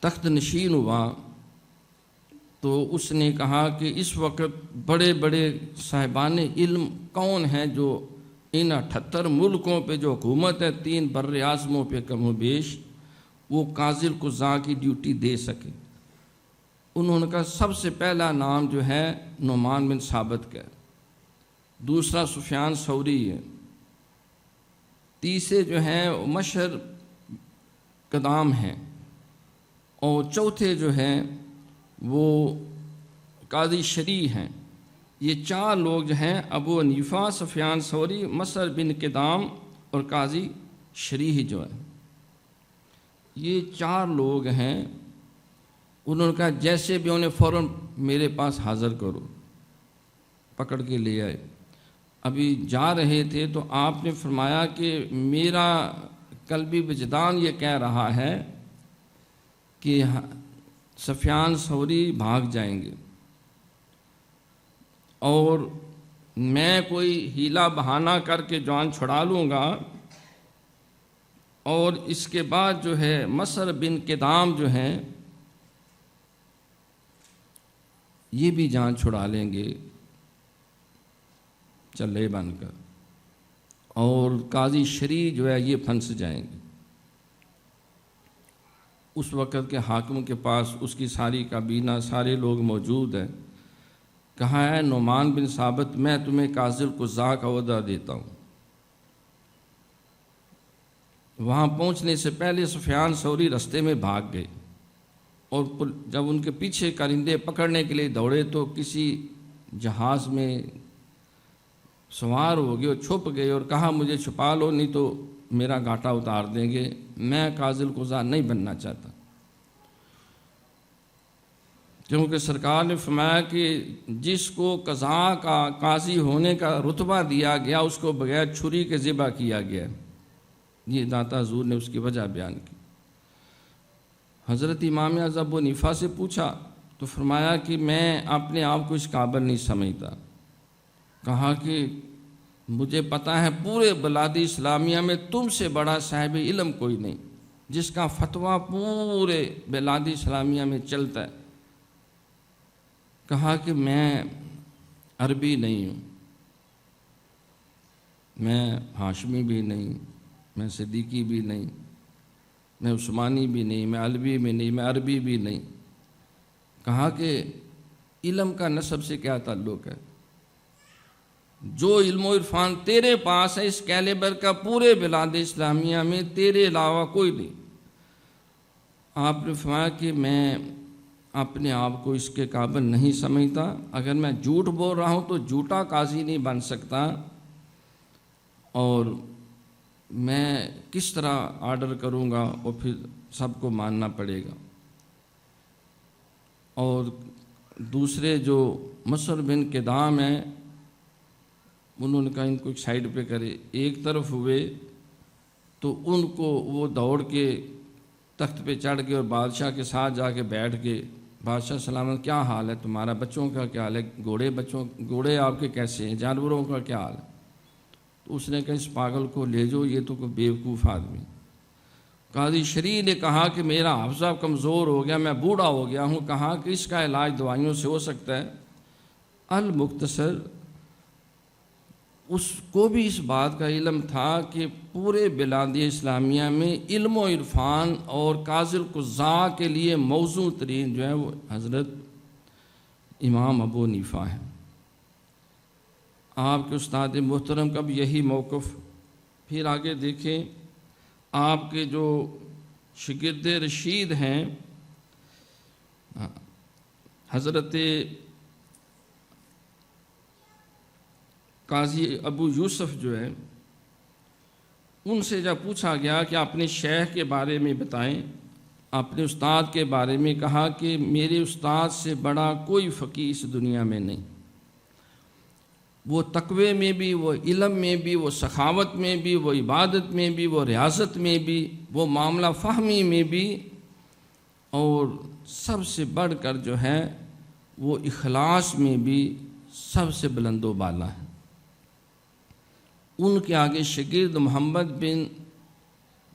تخت نشین ہوا، تو اس نے کہا کہ اس وقت بڑے بڑے صاحبان علم کون ہیں جو ان 78 ملکوں پہ جو حکومت ہے، 3 بر اعظموں پہ کم و بیش، وہ قاضی القضاء کی ڈیوٹی دے سکے۔ انہوں نے کہا سب سے پہلا نام جو ہے نعمان بن ثابت کا، دوسرا سفیان ثوری ہے، تیسرے جو ہیں مشہر قدام ہیں، اور چوتھے جو ہیں وہ قاضی شریح ہیں۔ یہ 4 لوگ جو ہیں ابو حنیفہ، سفیان ثوری، مصر بن قدام اور قاضی شریح جو ہے۔ یہ 4 لوگ ہیں، انہوں نے کہا جیسے بھی انہیں فوراً میرے پاس حاضر کرو، پکڑ کے لے آئے۔ ابھی جا رہے تھے تو آپ نے فرمایا کہ میرا قلبی وجدان یہ کہہ رہا ہے کہ سفیان ثوری بھاگ جائیں گے، اور میں کوئی ہیلا بہانہ کر کے جان چھڑا لوں گا، اور اس کے بعد جو ہے مصر بن کدام جو ہیں یہ بھی جان چھڑا لیں گے چلے بن کر، اور قاضی شریع جو ہے یہ پھنس جائیں گے۔ اس وقت کے حاکم کے پاس اس کی ساری کابینہ، سارے لوگ موجود ہیں۔ کہا ہے نعمان بن ثابت میں تمہیں قاضی القضاء کا عہدہ دیتا ہوں۔ وہاں پہنچنے سے پہلے سفیان ثوری رستے میں بھاگ گئے، اور جب ان کے پیچھے کرندے پکڑنے کے لیے دوڑے تو کسی جہاز میں سوار ہو گئے اور چھپ گئے، اور کہا مجھے چھپا لو نہیں تو میرا گھاٹا اتار دیں گے، میں قاضی القضاء نہیں بننا چاہتا۔ کیونکہ سرکار نے فرمایا کہ جس کو قضاء کا قاضی ہونے کا رتبہ دیا گیا اس کو بغیر چھری کے ذبح کیا گیا۔ یہ داتا حضور نے اس کی وجہ بیان کی۔ حضرت امام اعظم ابو حنیفہ سے پوچھا تو فرمایا کہ میں اپنے آپ کو اس قابل نہیں سمجھتا۔ کہا کہ مجھے پتہ ہے پورے بلاد اسلامیہ میں تم سے بڑا صاحب علم کوئی نہیں جس کا فتویٰ پورے بلاد اسلامیہ میں چلتا ہے۔ کہا کہ میں عربی نہیں ہوں، میں ہاشمی بھی نہیں، میں صدیقی بھی نہیں، میں عثمانی بھی نہیں، میں علوی بھی نہیں، میں عربی بھی نہیں۔ کہا کہ علم کا نسب سے کیا تعلق ہے؟ جو علم و عرفان تیرے پاس ہے اس کیلیبر کا پورے بلاد اسلامیہ میں تیرے علاوہ کوئی نہیں۔ آپ نے فرمایا کہ میں اپنے آپ کو اس کے قابل نہیں سمجھتا، اگر میں جھوٹ بول رہا ہوں تو جھوٹا قاضی نہیں بن سکتا، اور میں کس طرح آرڈر کروں گا اور پھر سب کو ماننا پڑے گا۔ اور دوسرے جو مصر بن کدام ہیں انہوں نے کہا ان کو ایک سائیڈ پہ کرے، ایک طرف ہوئے تو ان کو وہ دوڑ کے تخت پہ چڑھ گئے اور بادشاہ کے ساتھ جا کے بیٹھ گئے۔ بادشاہ سلامت کیا حال ہے تمہارا، بچوں کا کیا حال ہے، گھوڑے آپ کے کیسے ہیں، جانوروں کا کیا حال ہے؟ تو اس نے کہا اس پاگل کو لے جاؤ، یہ تو کوئی بیوقوف آدمی۔ قاضی شریع نے کہا کہ میرا حافظہ کمزور ہو گیا، میں بوڑھا ہو گیا ہوں۔ کہا کہ اس کا علاج دوائیوں سے ہو سکتا ہے۔ المختصر اس کو بھی اس بات کا علم تھا کہ پورے بلاد اسلامیہ میں علم و عرفان اور قاضی القضاء کے لیے موزوں ترین جو ہے وہ حضرت امام ابو حنیفہ ہیں۔ آپ کے استاد محترم کا بھی یہی موقف۔ پھر آگے دیکھیں آپ کے جو شاگرد رشید ہیں حضرت قاضی ابو یوسف جو ہے، ان سے جب پوچھا گیا کہ اپنے شیخ کے بارے میں بتائیں، اپنے استاد کے بارے میں، کہا کہ میرے استاد سے بڑا کوئی فقیہ اس دنیا میں نہیں۔ وہ تقوی میں بھی، وہ علم میں بھی، وہ سخاوت میں بھی، وہ عبادت میں بھی، وہ ریاضت میں بھی، وہ معاملہ فہمی میں بھی، اور سب سے بڑھ کر جو ہے وہ اخلاص میں بھی سب سے بلند و بالا ہے۔ ان کے آگے شاگرد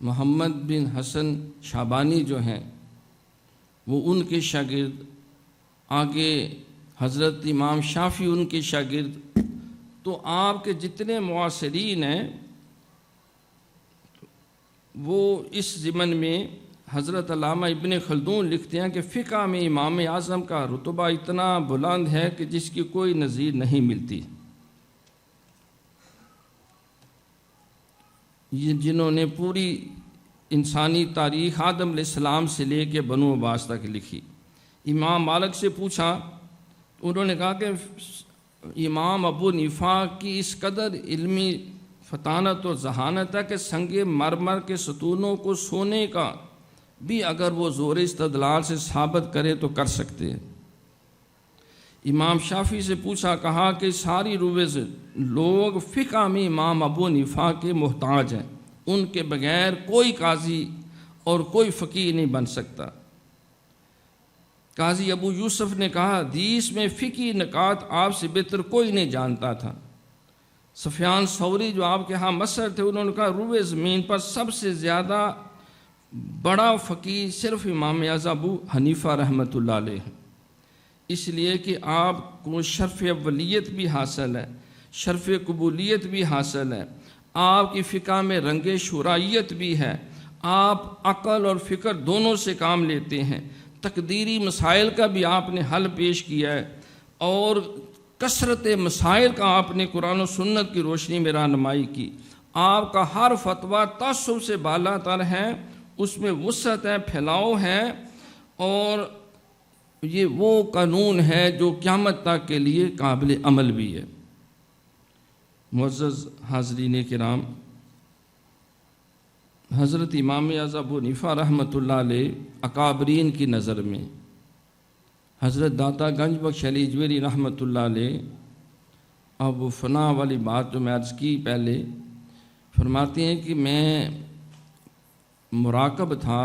محمد بن حسن شعبانی جو ہیں وہ ان کے شاگرد، آگے حضرت امام شافعی ان کے شاگرد۔ تو آپ کے جتنے معاصرین ہیں وہ اس ضمن میں حضرت علامہ ابن خلدون لکھتے ہیں کہ فقہ میں امام اعظم کا رتبہ اتنا بلند ہے کہ جس کی کوئی نظیر نہیں ملتی۔ یہ جنہوں نے پوری انسانی تاریخ آدم علیہ السلام سے لے کے بنو عباس تک لکھی۔ امام مالک سے پوچھا، انہوں نے کہا کہ امام ابو حنیفہ کی اس قدر علمی فطانت اور ذہانت ہے کہ سنگ مرمر کے ستونوں کو سونے کا بھی اگر وہ زور استدلال سے ثابت کرے تو کر سکتے ہیں۔ امام شافعی سے پوچھا، کہا کہ ساری روح سے لوگ فقہ میں امام ابو حنیفہ کے محتاج ہیں، ان کے بغیر کوئی قاضی اور کوئی فقیہ نہیں بن سکتا۔ قاضی ابو یوسف نے کہا، حدیث میں فقہی نکات آپ سے بہتر کوئی نہیں جانتا تھا۔ سفیان ثوری جو آپ کے ہاں مصر تھے، انہوں نے کہا روئے زمین پر سب سے زیادہ بڑا فقیہ صرف امام اعظم ابو حنیفہ رحمۃ اللہ علیہ ہیں، اس لیے کہ آپ کو شرف اولیت بھی حاصل ہے، شرف قبولیت بھی حاصل ہے، آپ کی فقہ میں رنگ شرائیت بھی ہے، آپ عقل اور فکر دونوں سے کام لیتے ہیں، تقدیری مسائل کا بھی آپ نے حل پیش کیا ہے، اور کثرت مسائل کا آپ نے قرآن و سنت کی روشنی میں رہنمائی کی۔ آپ کا ہر فتویٰ تعصب سے بالا تر ہے، اس میں وسعت ہے، پھیلاؤ ہے، اور یہ وہ قانون ہے جو قیامت تک کے لیے قابل عمل بھی ہے۔ معزز حاضرین کرام، حضرت امام اعظم ابو حنیفہ رحمۃ اللہ علیہ اکابرین کی نظر میں، حضرت داتا گنج بخش علی اجویری رحمۃ اللہ علیہ، اب وہ فنا والی بات جو میں عرض کی پہلے، فرماتے ہیں کہ میں مراقب تھا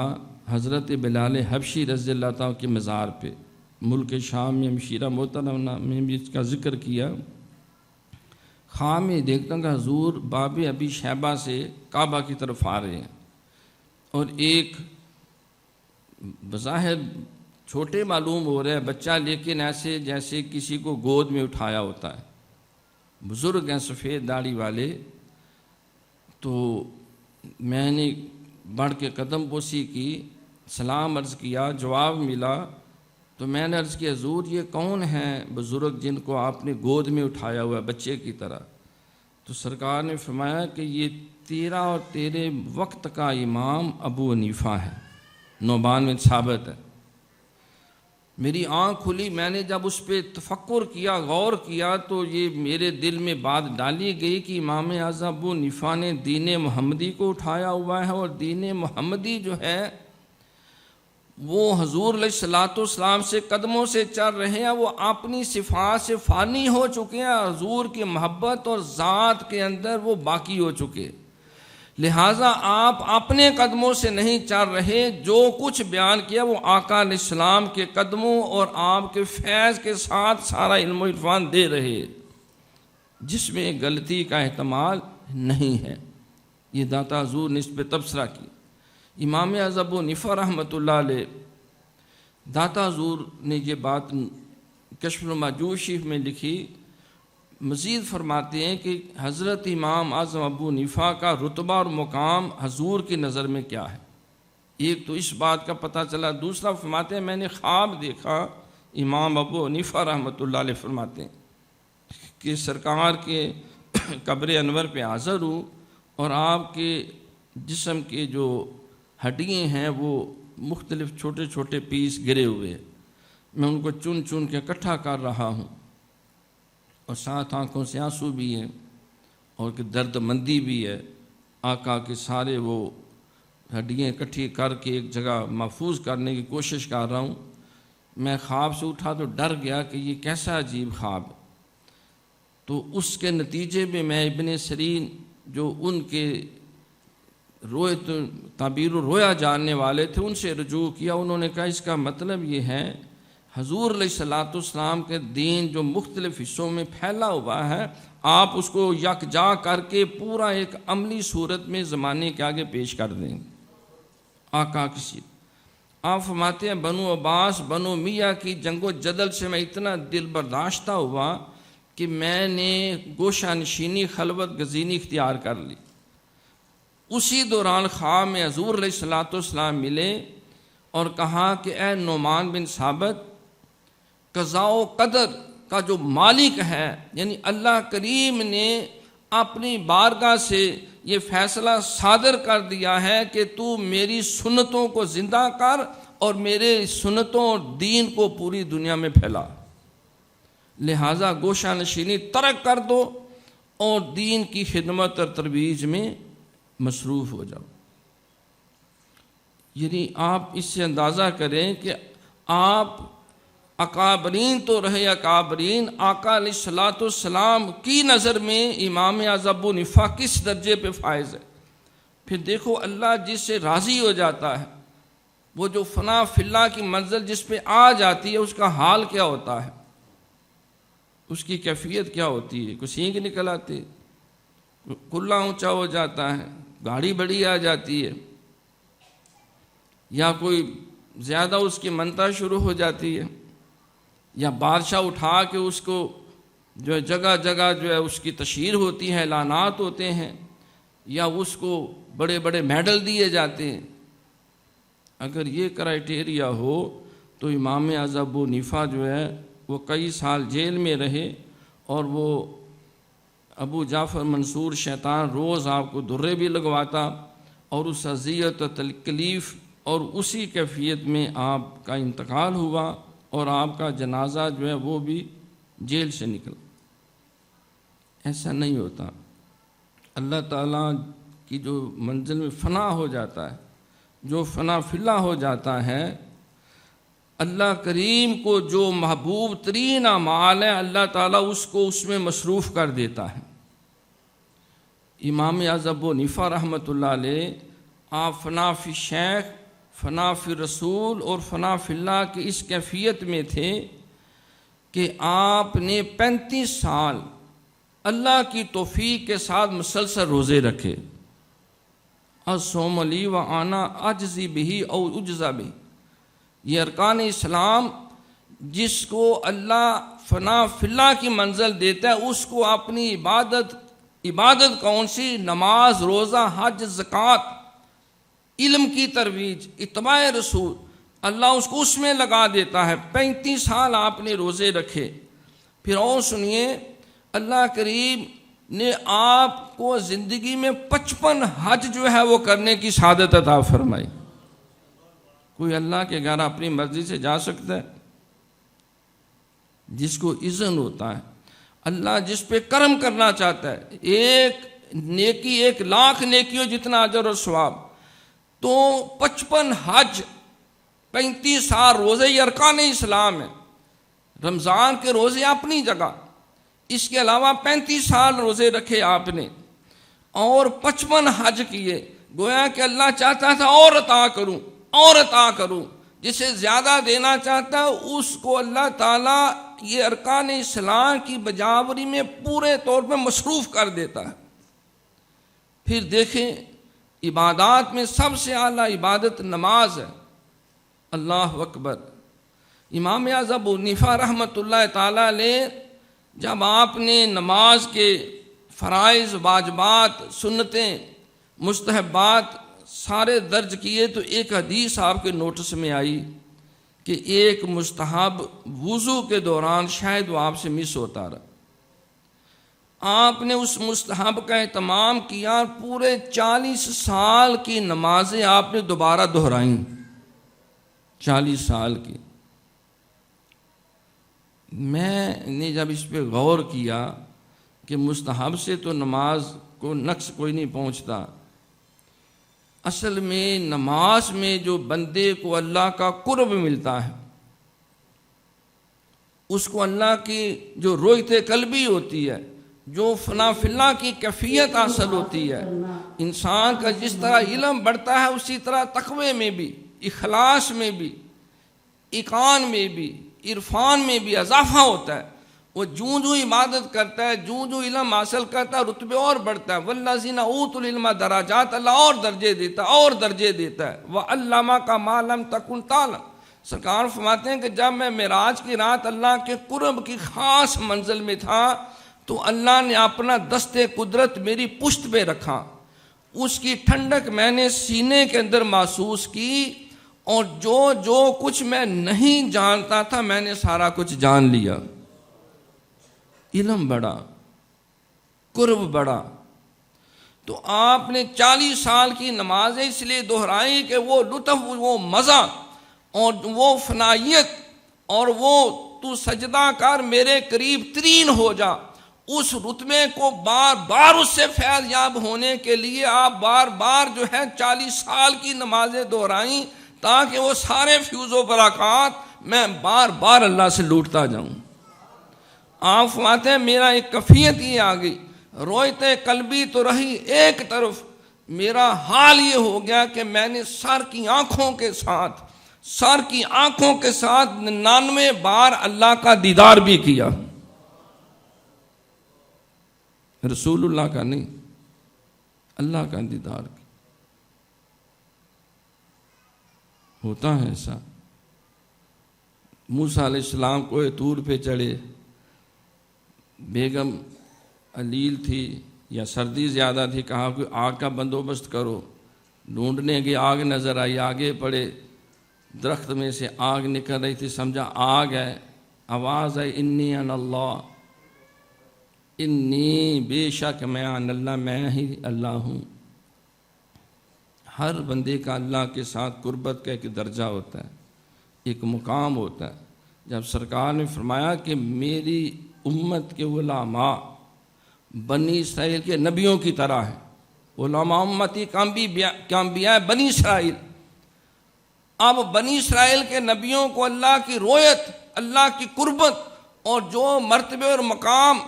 حضرت بلال حبشی رضی اللہ تعالیٰ کے مزار پہ، ملک شام میں مشیرہ محترمہ میں بھی اس کا ذکر کیا۔ خواب میں دیکھتا ہوں کہ حضور باب ابی شیبہ سے کعبہ کی طرف آ رہے ہیں، اور ایک بظاہر چھوٹے معلوم ہو رہا ہے بچہ، لیکن ایسے جیسے کسی کو گود میں اٹھایا ہوتا ہے، بزرگ ہیں سفید داڑھی والے۔ تو میں نے بڑھ کے قدم بوسی کی، سلام عرض کیا، جواب ملا، تو میں نے عرض کیا حضور یہ کون ہیں بزرگ جن کو آپ نے گود میں اٹھایا ہوا ہے بچے کی طرح؟ تو سرکار نے فرمایا کہ یہ تیرا اور تیرے وقت کا امام ابو حنیفہ ہے، نعمان بن ثابت ہے۔ میری آنکھ کھلی، میں نے جب اس پہ تفکر کیا، غور کیا، تو یہ میرے دل میں بات ڈالی گئی کہ امام اعظم ابو حنیفہ نے دین محمدی کو اٹھایا ہوا ہے، اور دین محمدی جو ہے وہ حضور علیہ الصلوۃ والسلام سے قدموں سے چل رہے ہیں، وہ اپنی صفات سے فانی ہو چکے ہیں، حضور کی محبت اور ذات کے اندر وہ باقی ہو چکے، لہٰذا آپ اپنے قدموں سے نہیں چل رہے، جو کچھ بیان کیا وہ آقا علیہ السلام کے قدموں اور آپ کے فیض کے ساتھ سارا علم و عرفان دے رہے، جس میں غلطی کا احتمال نہیں ہے۔ یہ داتا حضور نے اس پہ تبصرہ کی۔ امام اعظم ابو حنیفہ رحمۃ اللہ علیہ، داتا حضور نے یہ بات کشف المحجوب شریف میں لکھی، مزید فرماتے ہیں کہ حضرت امام اعظم ابو حنیفہ کا رتبہ اور مقام حضور کی نظر میں کیا ہے۔ ایک تو اس بات کا پتہ چلا، دوسرا فرماتے ہیں میں نے خواب دیکھا، امام ابو حنیفہ رحمۃ اللہ علیہ فرماتے ہیں کہ سرکار کے قبر انور پہ حاضر ہوں، اور آپ کے جسم کے جو ہڈیاں ہیں وہ مختلف چھوٹے چھوٹے پیس گرے ہوئے ہیں، میں ان کو چن چن کے اکٹھا کر رہا ہوں، اور ساتھ آنکھوں سے آنسو بھی ہیں، اور کہ درد مندی بھی ہے۔ آقا کے سارے وہ ہڈیاں اکٹھی کر کے ایک جگہ محفوظ کرنے کی کوشش کر رہا ہوں۔ میں خواب سے اٹھا تو ڈر گیا کہ یہ کیسا عجیب خواب، تو اس کے نتیجے میں میں ابن سیرین جو ان کے تعبیر رویا جاننے والے تھے ان سے رجوع کیا۔ انہوں نے کہا اس کا مطلب یہ ہے حضور علیہ الصلوۃ والسلام کے دین جو مختلف حصوں میں پھیلا ہوا ہے، آپ اس کو یکجا کر کے پورا ایک عملی صورت میں زمانے کے آگے پیش کر دیں۔ آقا کسی آپ فرماتے ہیں بنو عباس بنو میاں کی جنگ و جدل سے میں اتنا دل برداشتہ ہوا کہ میں نے گوشہ نشینی خلوت گزینی اختیار کر لی۔ اسی دوران خواب میں حضور علیہ الصلوۃ والسلام ملے اور کہا کہ اے نعمان بن ثابت، قضاء و قدر کا جو مالک ہے، یعنی اللہ کریم نے اپنی بارگاہ سے یہ فیصلہ صادر کر دیا ہے کہ تو میری سنتوں کو زندہ کر اور میرے سنتوں اور دین کو پوری دنیا میں پھیلا، لہٰذا گوشہ نشینی ترک کر دو اور دین کی خدمت اور ترویج میں مصروف ہو جاؤ۔ یعنی آپ اس سے اندازہ کریں کہ آپ اکابرین تو رہے اکابرین، آقا علیہ الصلوۃ والسلام کی نظر میں امام اعظم ابو حنیفہ کس درجے پہ فائز ہے۔ پھر دیکھو اللہ جس سے راضی ہو جاتا ہے، وہ جو فنا فی اللہ کی منزل جس پہ آ جاتی ہے، اس کا حال کیا ہوتا ہے، اس کی کیفیت کیا ہوتی ہے؟ کوئی سینگ نکل آتی ہے، کلا اونچا ہو جاتا ہے، گاڑی بڑی آ جاتی ہے، یا کوئی زیادہ اس کی منتا شروع ہو جاتی ہے، یا بادشاہ اٹھا کے اس کو جو ہے جگہ جگہ جو ہے اس کی تشہیر ہوتی ہے، اعلانات ہوتے ہیں، یا اس کو بڑے بڑے میڈل دیے جاتے ہیں۔ اگر یہ کرائٹیریا ہو تو امام اعظم ابو حنیفہ جو ہے وہ کئی سال جیل میں رہے، اور وہ ابو جعفر منصور شیطان روز آپ کو درے بھی لگواتا، اور اس اذیت و تکلیف اور اسی کیفیت میں آپ کا انتقال ہوا، اور آپ کا جنازہ جو ہے وہ بھی جیل سے نکلا۔ ایسا نہیں ہوتا۔ اللہ تعالیٰ کی جو منزل میں فنا ہو جاتا ہے، جو فنا فی اللہ ہو جاتا ہے، اللہ کریم کو جو محبوب ترین اعمال ہے اللہ تعالیٰ اس کو اس میں مصروف کر دیتا ہے۔ امام اعظم ابو حنیفہ رحمۃ اللہ علیہ، آپ فنا فی شیخ، فنا فی رسول اور فنا فی اللہ کی اس کیفیت میں تھے کہ آپ نے 35 سال اللہ کی توفیق کے ساتھ مسلسل روزے رکھے۔ الصوم لی و انا اجزی بہ او اجزا بہ، یہ ارکان اسلام جس کو اللہ فنا فی اللہ کی منزل دیتا ہے، اس کو اپنی عبادت کون سی؟ نماز، روزہ، حج، زکوٰۃ، علم کی ترویج، اتباع رسول، اللہ اس کو اس میں لگا دیتا ہے۔ 35 سال آپ نے روزے رکھے۔ پھر اور سنیے، اللہ کریم نے آپ کو زندگی میں 55 حج جو ہے وہ کرنے کی سعادت عطا فرمائی۔ کوئی اللہ کے گھر اپنی مرضی سے جا سکتا ہے؟ جس کو اذن ہوتا ہے، اللہ جس پہ کرم کرنا چاہتا ہے، ایک نیکی 1,00,000 نیکیوں جتنا اجر و ثواب، تو 55 حج، 35 سال روزے، یہ ارکان اسلام ہے۔ رمضان کے روزے اپنی جگہ، اس کے علاوہ 35 سال روزے رکھے آپ نے، اور 55 حج کیے۔ گویا کہ اللہ چاہتا تھا اور عطا کروں، اور عطا کروں، جسے زیادہ دینا چاہتا ہے اس کو اللہ تعالیٰ یہ ارکان اسلام کی بجاوری میں پورے طور پہ مصروف کر دیتا ہے۔ پھر دیکھیں، عبادات میں سب سے اعلیٰ عبادت نماز ہے۔ اللہ اکبر۔ امام اعظم ابو حنیفہ رحمۃ اللہ تعالیٰ علیہ، جب آپ نے نماز کے فرائض، واجبات، سنتیں، مستحبات سارے درج کیے، تو ایک حدیث آپ کے نوٹس میں آئی کہ ایک مستحب وضو کے دوران شاید وہ آپ سے مس ہوتا رہا۔ آپ نے اس مستحب کا اہتمام کیا، پورے 40 سال کی نمازیں آپ نے دوبارہ دہرائیں، 40 سال کی۔ میں نے جب اس پہ غور کیا کہ مستحب سے تو نماز کو نقص کوئی نہیں پہنچتا، اصل میں نماز میں جو بندے کو اللہ کا قرب ملتا ہے، اس کو اللہ کی جو رویت قلبی ہوتی ہے، جو فنا فی اللہ کی کیفیت حاصل ہوتی ہے، انسان کا جس طرح علم بڑھتا ہے اسی طرح تقوی میں بھی، اخلاص میں بھی، ایقان میں بھی، عرفان میں بھی اضافہ ہوتا ہے۔ وہ جوں جوں عبادت کرتا ہے، جوں جوں علم حاصل کرتا ہے، رتبے اور بڑھتا ہے۔ والذین اوتوا العلم درجات، اللہ اور درجے دیتا ہے، اور درجے دیتا ہے۔ وعلمک ما لم تکن تعلم، سرکار فرماتے ہیں کہ جب میں معراج کی رات اللہ کے قرب کی خاص منزل میں تھا تو اللہ نے اپنا دست قدرت میری پشت پہ رکھا، اس کی ٹھنڈک میں نے سینے کے اندر محسوس کی، اور جو کچھ میں نہیں جانتا تھا میں نے سارا کچھ جان لیا۔ علم بڑھا، قرب بڑھا۔ تو آپ نے 40 سال کی نمازیں اس لیے دہرائی کہ وہ لطف، وہ مزہ، اور وہ فنائیت، اور وہ تو سجدہ کر میرے قریب ترین ہو جا، اس رتبے کو بار بار اس سے فیض یاب ہونے کے لیے آپ بار بار جو ہے 40 سال کی نمازیں دہرائیں تاکہ وہ سارے فیوز و برکات میں بار بار اللہ سے لوٹتا جاؤں۔ آپ فرماتے ہیں میرا ایک کیفیت یہ آ گئی، روئتے قلبی تو رہی ایک طرف، میرا حال یہ ہو گیا کہ میں نے سر کی آنکھوں کے ساتھ 99 بار اللہ کا دیدار بھی کیا، رسول اللہ کا نہیں، اللہ کا دیدار کیا۔ ہوتا ہے ایسا۔ موسیٰ علیہ السلام کوہ طور پہ چڑھے، بیگم علیل تھی یا سردی زیادہ تھی، کہا کہ آگ کا بندوبست کرو، ڈھونڈنے کی آگ نظر آئی، آگے پڑے، درخت میں سے آگ نکل رہی تھی، سمجھا آگ ہے، آواز ہے انی ان اللہ، انی بے شک میں ان اللہ، میں ہی اللہ ہوں۔ ہر بندے کا اللہ کے ساتھ قربت کا ایک درجہ ہوتا ہے، ایک مقام ہوتا ہے۔ جب سرکار نے فرمایا کہ میری امت کے علماء بنی اسرائیل کے نبیوں کی طرح ہیں، علماء امتی کانبیاء بنی اسرائیل، اب بنی اسرائیل کے نبیوں کو اللہ کی رویت، اللہ کی قربت اور جو مرتبے اور مقام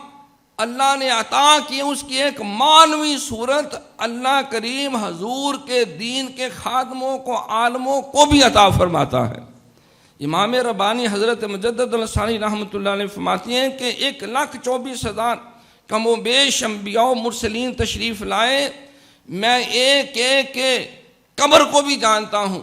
اللہ نے عطا کی، اس کی ایک معنوی صورت اللہ کریم حضور کے دین کے خادموں کو، عالموں کو بھی عطا فرماتا ہے۔ امام ربانی حضرت مجدد الثانی رحمۃ اللہ علیہ فرماتی ہیں کہ 1,24,000 کم و بیش انبیاء و مرسلین تشریف لائے، میں ایک ایک کے قبر کو بھی جانتا ہوں،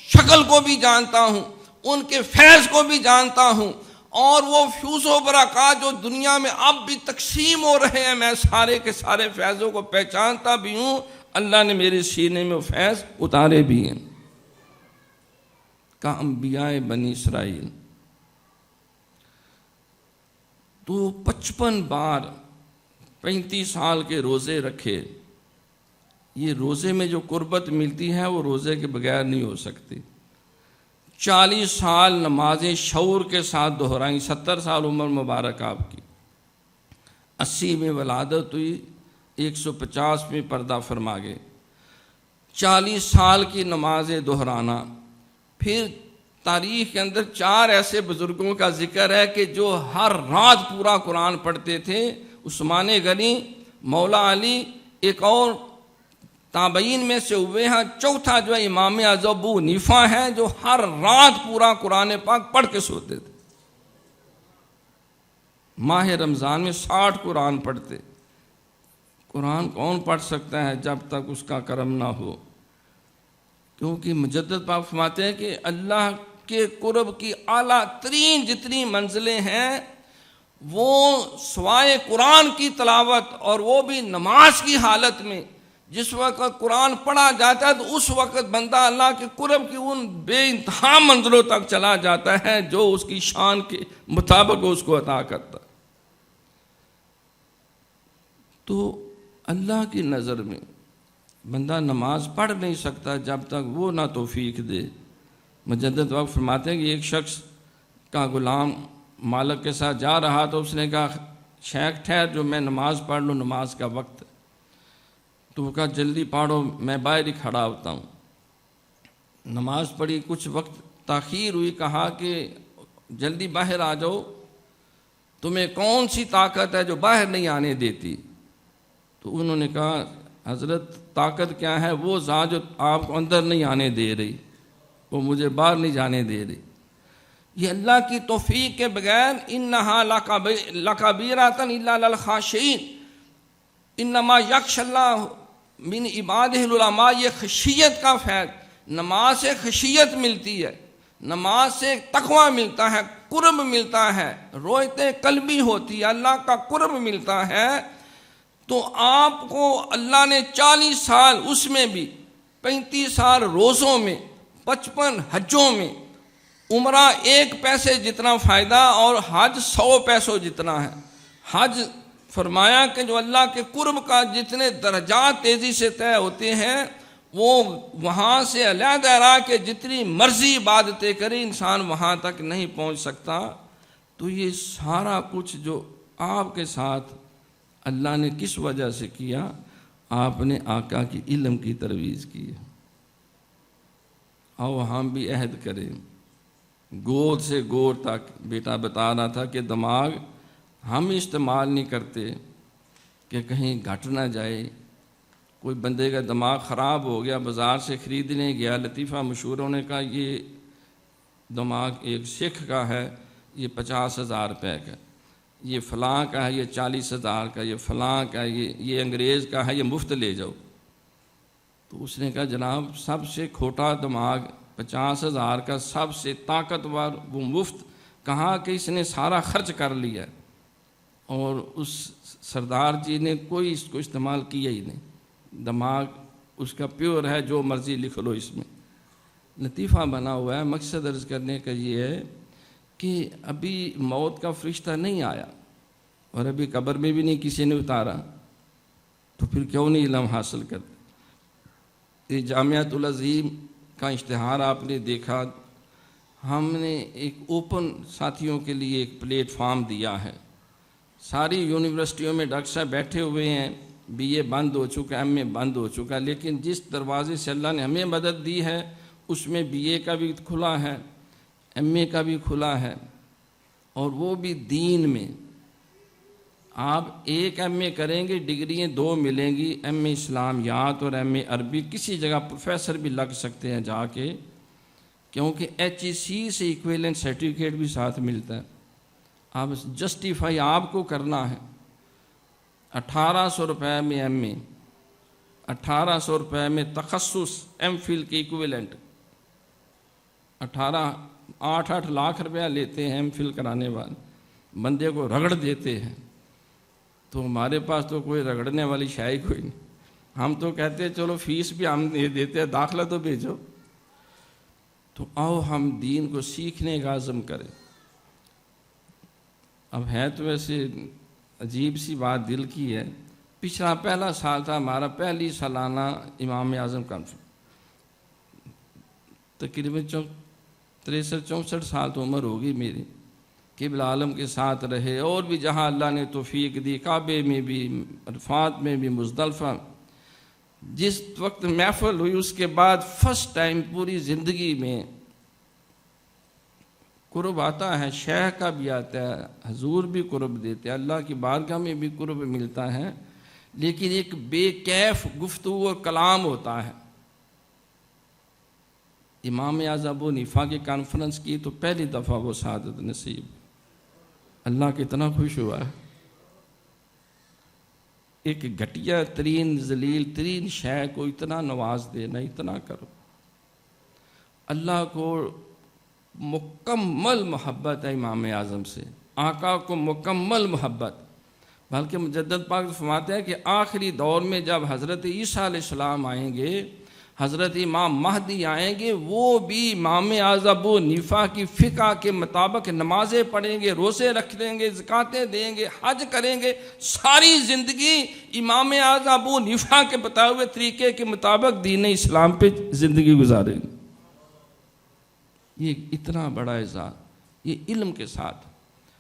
شکل کو بھی جانتا ہوں، ان کے فیض کو بھی جانتا ہوں، اور وہ فیوز و برکات جو دنیا میں اب بھی تقسیم ہو رہے ہیں، میں سارے کے سارے فیضوں کو پہچانتا بھی ہوں، اللہ نے میرے سینے میں وہ فیض اتارے بھی ہیں۔ کا انبیاء بنی اسرائیل تو 55 بار 35 سال کے روزے رکھے۔ یہ روزے میں جو قربت ملتی ہے وہ روزے کے بغیر نہیں ہو سکتی۔ 40 سال نمازیں شعور کے ساتھ دہرائیں، 70 سال عمر مبارک آپ کی، 80 میں ولادت ہوئی، 150 میں پردہ فرما گئے، 40 سال کی نمازیں دہرانا۔ پھر تاریخ کے اندر 4 ایسے بزرگوں کا ذکر ہے کہ جو ہر رات پورا قرآن پڑھتے تھے، عثمان غنی، مولا علی، ایک اور تابعین میں سے ہوئے ہیں، چوتھا جو ہے امام اعظم ابو حنیفہ ہے جو ہر رات پورا قرآن پاک پڑھ کے سوتے تھے۔ ماہ رمضان میں 60 قرآن پڑھتے۔ قرآن کون پڑھ سکتا ہے جب تک اس کا کرم نہ ہو؟ کیونکہ مجدد پاک فرماتے ہیں کہ اللہ کے قرب کی اعلیٰ ترین جتنی منزلیں ہیں وہ سوائے قرآن کی تلاوت، اور وہ بھی نماز کی حالت میں، جس وقت قرآن پڑھا جاتا ہے تو اس وقت بندہ اللہ کے قرب کی ان بے انتہا منزلوں تک چلا جاتا ہے جو اس کی شان کے مطابق اس کو عطا کرتا ہے۔ تو اللہ کی نظر میں بندہ نماز پڑھ نہیں سکتا جب تک وہ نہ توفیق دے۔ مجدد وقت فرماتے ہیں کہ ایک شخص کا غلام مالک کے ساتھ جا رہا تو اس نے کہا شیخ ٹھہر جو میں نماز پڑھ لوں، نماز کا وقت ہے۔ تو وہ کہا جلدی پڑھو، میں باہر ہی کھڑا ہوتا ہوں۔ نماز پڑھی، کچھ وقت تاخیر ہوئی، کہا کہ جلدی باہر آ جاؤ، تمہیں کون سی طاقت ہے جو باہر نہیں آنے دیتی؟ تو انہوں نے کہا حضرت طاقت کیا ہے؟ وہ ذات جو آپ کو اندر نہیں آنے دے رہی، وہ مجھے باہر نہیں جانے دے رہی۔ یہ اللہ کی توفیق کے بغیر انہا لکبیرۃ الا للخاشعین، انما یخشی اللہ من عبادہ العلماء، یہ خشیت کا فیض، نماز سے خشیت ملتی ہے، نماز سے تقوی ملتا ہے، قرب ملتا ہے، رویت قلبی ہوتی ہے، اللہ کا قرب ملتا ہے۔ تو آپ کو اللہ نے 40 سال، اس میں بھی 35 سال روزوں میں، 55 حجوں میں، عمرہ 1 پیسے جتنا فائدہ اور حج 100 پیسوں جتنا ہے۔ حج فرمایا کہ جو اللہ کے قرب کا جتنے درجات تیزی سے طے ہوتے ہیں وہ وہاں سے علیحدہ رہا کہ جتنی مرضی عبادتیں کرے انسان وہاں تک نہیں پہنچ سکتا۔ تو یہ سارا کچھ جو آپ کے ساتھ اللہ نے کس وجہ سے کیا؟ آپ نے آقا کی علم کی ترویج کی ہے۔ آؤ ہم بھی عہد کریں، گور سے گور تک بیٹا بتا رہا تھا کہ دماغ ہم استعمال نہیں کرتے کہ کہیں گھٹ نہ جائے۔ کوئی بندے کا دماغ خراب ہو گیا، بازار سے خریدنے گیا، لطیفہ مشہور نے کہا یہ دماغ ایک سکھ کا ہے، یہ 50,000 روپے کا، یہ فلاں کا ہے، یہ 40,000 کا، یہ فلاں کا، یہ انگریز کا ہے، یہ مفت لے جاؤ۔ تو اس نے کہا جناب سب سے کھوٹا دماغ 50,000 کا، سب سے طاقتور وہ مفت، کہاں کہ اس نے سارا خرچ کر لیا اور اس سردار جی نے کوئی اس کو استعمال کیا ہی نہیں۔ دماغ اس کا پیور ہے، جو مرضی لکھ لو اس میں۔ لطیفہ بنا ہوا ہے۔ مقصد عرض کرنے کا یہ ہے کہ ابھی موت کا فرشتہ نہیں آیا اور ابھی قبر میں بھی نہیں کسی نے اتارا، تو پھر کیوں نہیں علم حاصل کرتے؟ یہ جامعۃ العظیم کا اشتہار آپ نے دیکھا، ہم نے ایک اوپن ساتھیوں کے لیے ایک پلیٹ فارم دیا ہے۔ ساری یونیورسٹیوں میں ڈاکٹر صاحب بیٹھے ہوئے ہیں، بی اے بند ہو چکا، ایم اے بند ہو چکا، لیکن جس دروازے سے اللہ نے ہمیں مدد دی ہے اس میں بی اے کا بھی کھلا ہے، ایم اے کا بھی کھلا ہے، اور وہ بھی دین میں۔ آپ ایک ایم اے کریں گے، ڈگریاں 2 ملیں گی، ایم اے اسلامیات اور ایم اے عربی، کسی جگہ پروفیسر بھی لگ سکتے ہیں جا کے، کیونکہ ایچ ای سی سے ایکویلنٹ سرٹیفکیٹ بھی ساتھ ملتا ہے۔ آپ جسٹیفائی آپ کو کرنا ہے۔ 1800 روپے میں ایم اے، 1800 روپے میں تخصص ایم فل کی ایکویلنٹ، 8 لاکھ روپیہ لیتے ہیں ایم فل کرانے والے، بندے کو رگڑ دیتے ہیں۔ تو ہمارے پاس تو کوئی رگڑنے والی شے کوئی نہیں، ہم تو کہتے ہیں چلو فیس بھی ہم نہیں دیتے ہیں، داخلہ تو بھیجو۔ تو آؤ ہم دین کو سیکھنے کا عزم کریں۔ اب ہے تو ویسے عجیب سی بات دل کی ہے، پچھلا پہلا سال تھا ہمارا پہلی سالانہ امام اعظم کانفرنس، تقریباً 63-64 سال تو عمر ہوگی میری، قبلہ عالم کے ساتھ رہے، اور بھی جہاں اللہ نے توفیق دی، کعبے میں بھی، عرفات میں بھی، مزدلفہ۔ جس وقت محفل ہوئی اس کے بعد فرسٹ ٹائم پوری زندگی میں قرب آتا ہے، شیخ کا بھی آتا ہے، حضور بھی قرب دیتے ہیں، اللہ کی بارگاہ میں بھی قرب ملتا ہے، لیکن ایک بے کیف گفتگو اور کلام ہوتا ہے۔ امام اعظم ابو حنیفہ کی کانفرنس کی تو پہلی دفعہ وہ سعادت نصیب، اللہ کتنا خوش ہوا ہے۔ ایک گھٹیا ترین ذلیل ترین شے کو اتنا نواز دینا، اتنا کرو۔ اللہ کو مکمل محبت ہے امام اعظم سے، آقا کو مکمل محبت، بلکہ مجدد پاک فرماتے ہیں کہ آخری دور میں جب حضرت عیسیٰ علیہ السلام آئیں گے، حضرت امام مہدی آئیں گے، وہ بھی امام اعظم ابو حنیفہ کی فقہ کے مطابق نمازیں پڑھیں گے، روزے رکھ لیں گے، زکاتیں دیں گے، حج کریں گے، ساری زندگی امام اعظم ابو حنیفہ کے بتائے ہوئے طریقے کے مطابق دین اسلام پہ زندگی گزاریں گے۔ یہ اتنا بڑا اعزاز، یہ علم کے ساتھ۔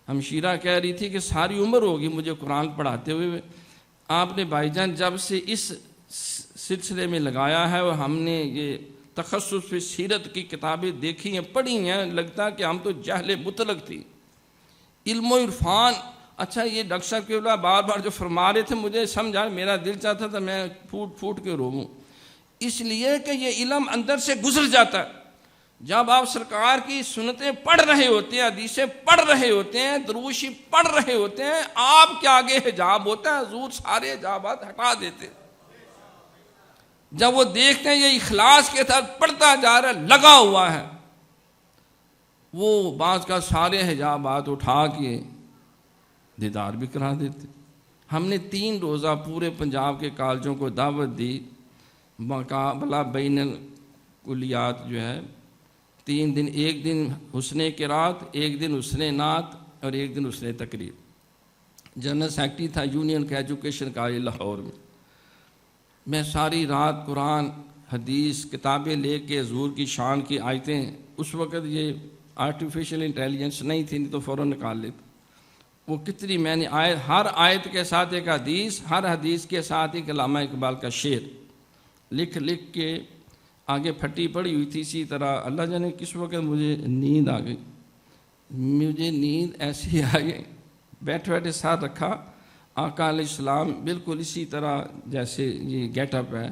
ہمشیرہ کہہ رہی تھی کہ ساری عمر ہوگی مجھے قرآن پڑھاتے ہوئے، آپ نے بھائی جان جب سے اس سلسلے میں لگایا ہے اور ہم نے یہ تخصص پہ سیرت کی کتابیں دیکھی ہیں، پڑھی ہیں، لگتا ہے کہ ہم تو جہل مطلق تھی، علم و عرفان۔ اچھا یہ ڈاکٹر صاحب کے بار بار جو فرما رہے تھے مجھے سمجھا، میرا دل چاہتا تھا میں پھوٹ پھوٹ کے روؤں، اس لیے کہ یہ علم اندر سے گزر جاتا ہے۔ جب آپ سرکار کی سنتیں پڑھ رہے ہوتے ہیں، حدیثیں پڑھ رہے ہوتے ہیں، دروشی پڑھ رہے ہوتے ہیں، آپ کے آگے حجاب ہوتا ہے، حضور سارے حجابات ہٹا دیتے ہیں۔ جب وہ دیکھتے ہیں یہ اخلاص کے ساتھ پڑھتا جا رہا ہے، لگا ہوا ہے، وہ بعض کا سارے حجابات اٹھا کے دیدار بھی کرا دیتے۔ ہم نے 3 روزہ پورے پنجاب کے کالجوں کو دعوت دی، مقابلہ بین الکلیات جو ہے، 3 دن، ایک دن حسن قرات، ایک دن حسن نعت اور ایک دن حسن تقریر۔ جنرل سیکرٹری تھا یونین کا ایجوکیشن کالج لاہور میں ساری رات قرآن حدیث کتابیں لے کے حضور کی شان کی آیتیں، اس وقت یہ آرٹیفیشل انٹیلیجنس نہیں تھی، نہیں تو فوراً نکال لیتے، وہ کتنی میں نے آیت، ہر آیت کے ساتھ ایک حدیث، ہر حدیث کے ساتھ ایک علامہ اقبال کا شعر لکھ لکھ کے آگے پھٹی پڑی ہوئی تھی. اسی طرح اللہ جانے کس وقت مجھے نیند آ گئی، مجھے نیند ایسی آ گئی، بیٹھے بیٹھے ساتھ رکھا. آقا علیہ السلام بالکل اسی طرح جیسے یہ گیٹ اپ ہے،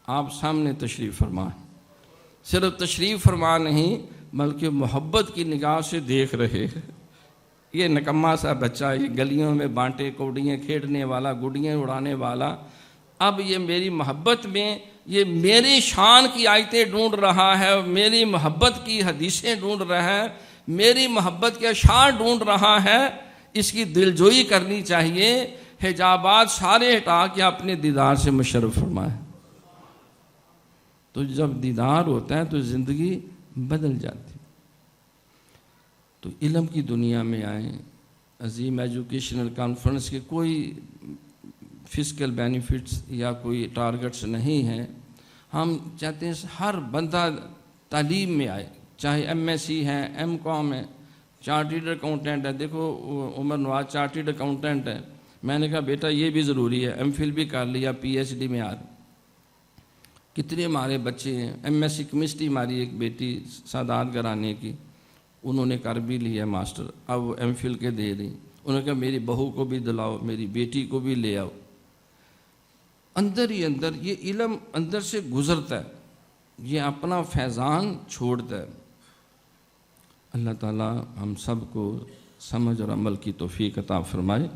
آپ سامنے تشریف فرما، صرف تشریف فرما نہیں بلکہ محبت کی نگاہ سے دیکھ رہے. یہ نکما سا بچہ، یہ گلیوں میں بانٹے کوڑیاں کھیڑنے والا، گڈیاں اڑانے والا، اب یہ میری محبت میں، یہ میری شان کی آیتیں ڈھونڈ رہا ہے، میری محبت کی حدیثیں ڈھونڈ رہا ہے، میری محبت کے اشعار ڈھونڈ رہا ہے. اس کی دلجوئی کرنی چاہیے. حجابات سارے ہٹا کے اپنے دیدار سے مشرف فرمائے. تو جب دیدار ہوتا ہے تو زندگی بدل جاتی. تو علم کی دنیا میں آئیں. عظیم ایجوکیشنل کانفرنس کے کوئی فزیکل بینیفٹس یا کوئی ٹارگٹس نہیں ہیں. ہم چاہتے ہیں ہر بندہ تعلیم میں آئے، چاہے ایم ایس سی ہے، ایم کام ہے، چارٹرڈ اکاؤنٹنٹ ہے. دیکھو عمر نواز چارٹرڈ اکاؤنٹنٹ ہے. میں نے کہا بیٹا یہ بھی ضروری ہے، ایم فل بھی کر لیا، پی ایچ ڈی میں آ رہے. کتنے ہمارے بچے ہیں، ایم ایس سی کیمسٹری ہماری ایک بیٹی سادات گھرانے کی، انہوں نے کر بھی لیا ماسٹر، اب وہ ایم فل کے دے رہی. انہوں نے کہا میری بہو کو بھی دلاؤ، میری بیٹی کو بھی لے آؤ. اندر ہی اندر یہ علم اندر سے گزرتا ہے، یہ اپنا فیضان چھوڑتا ہے. اللہ تعالی ہم سب کو سمجھ اور عمل کی توفیق عطا فرمائے.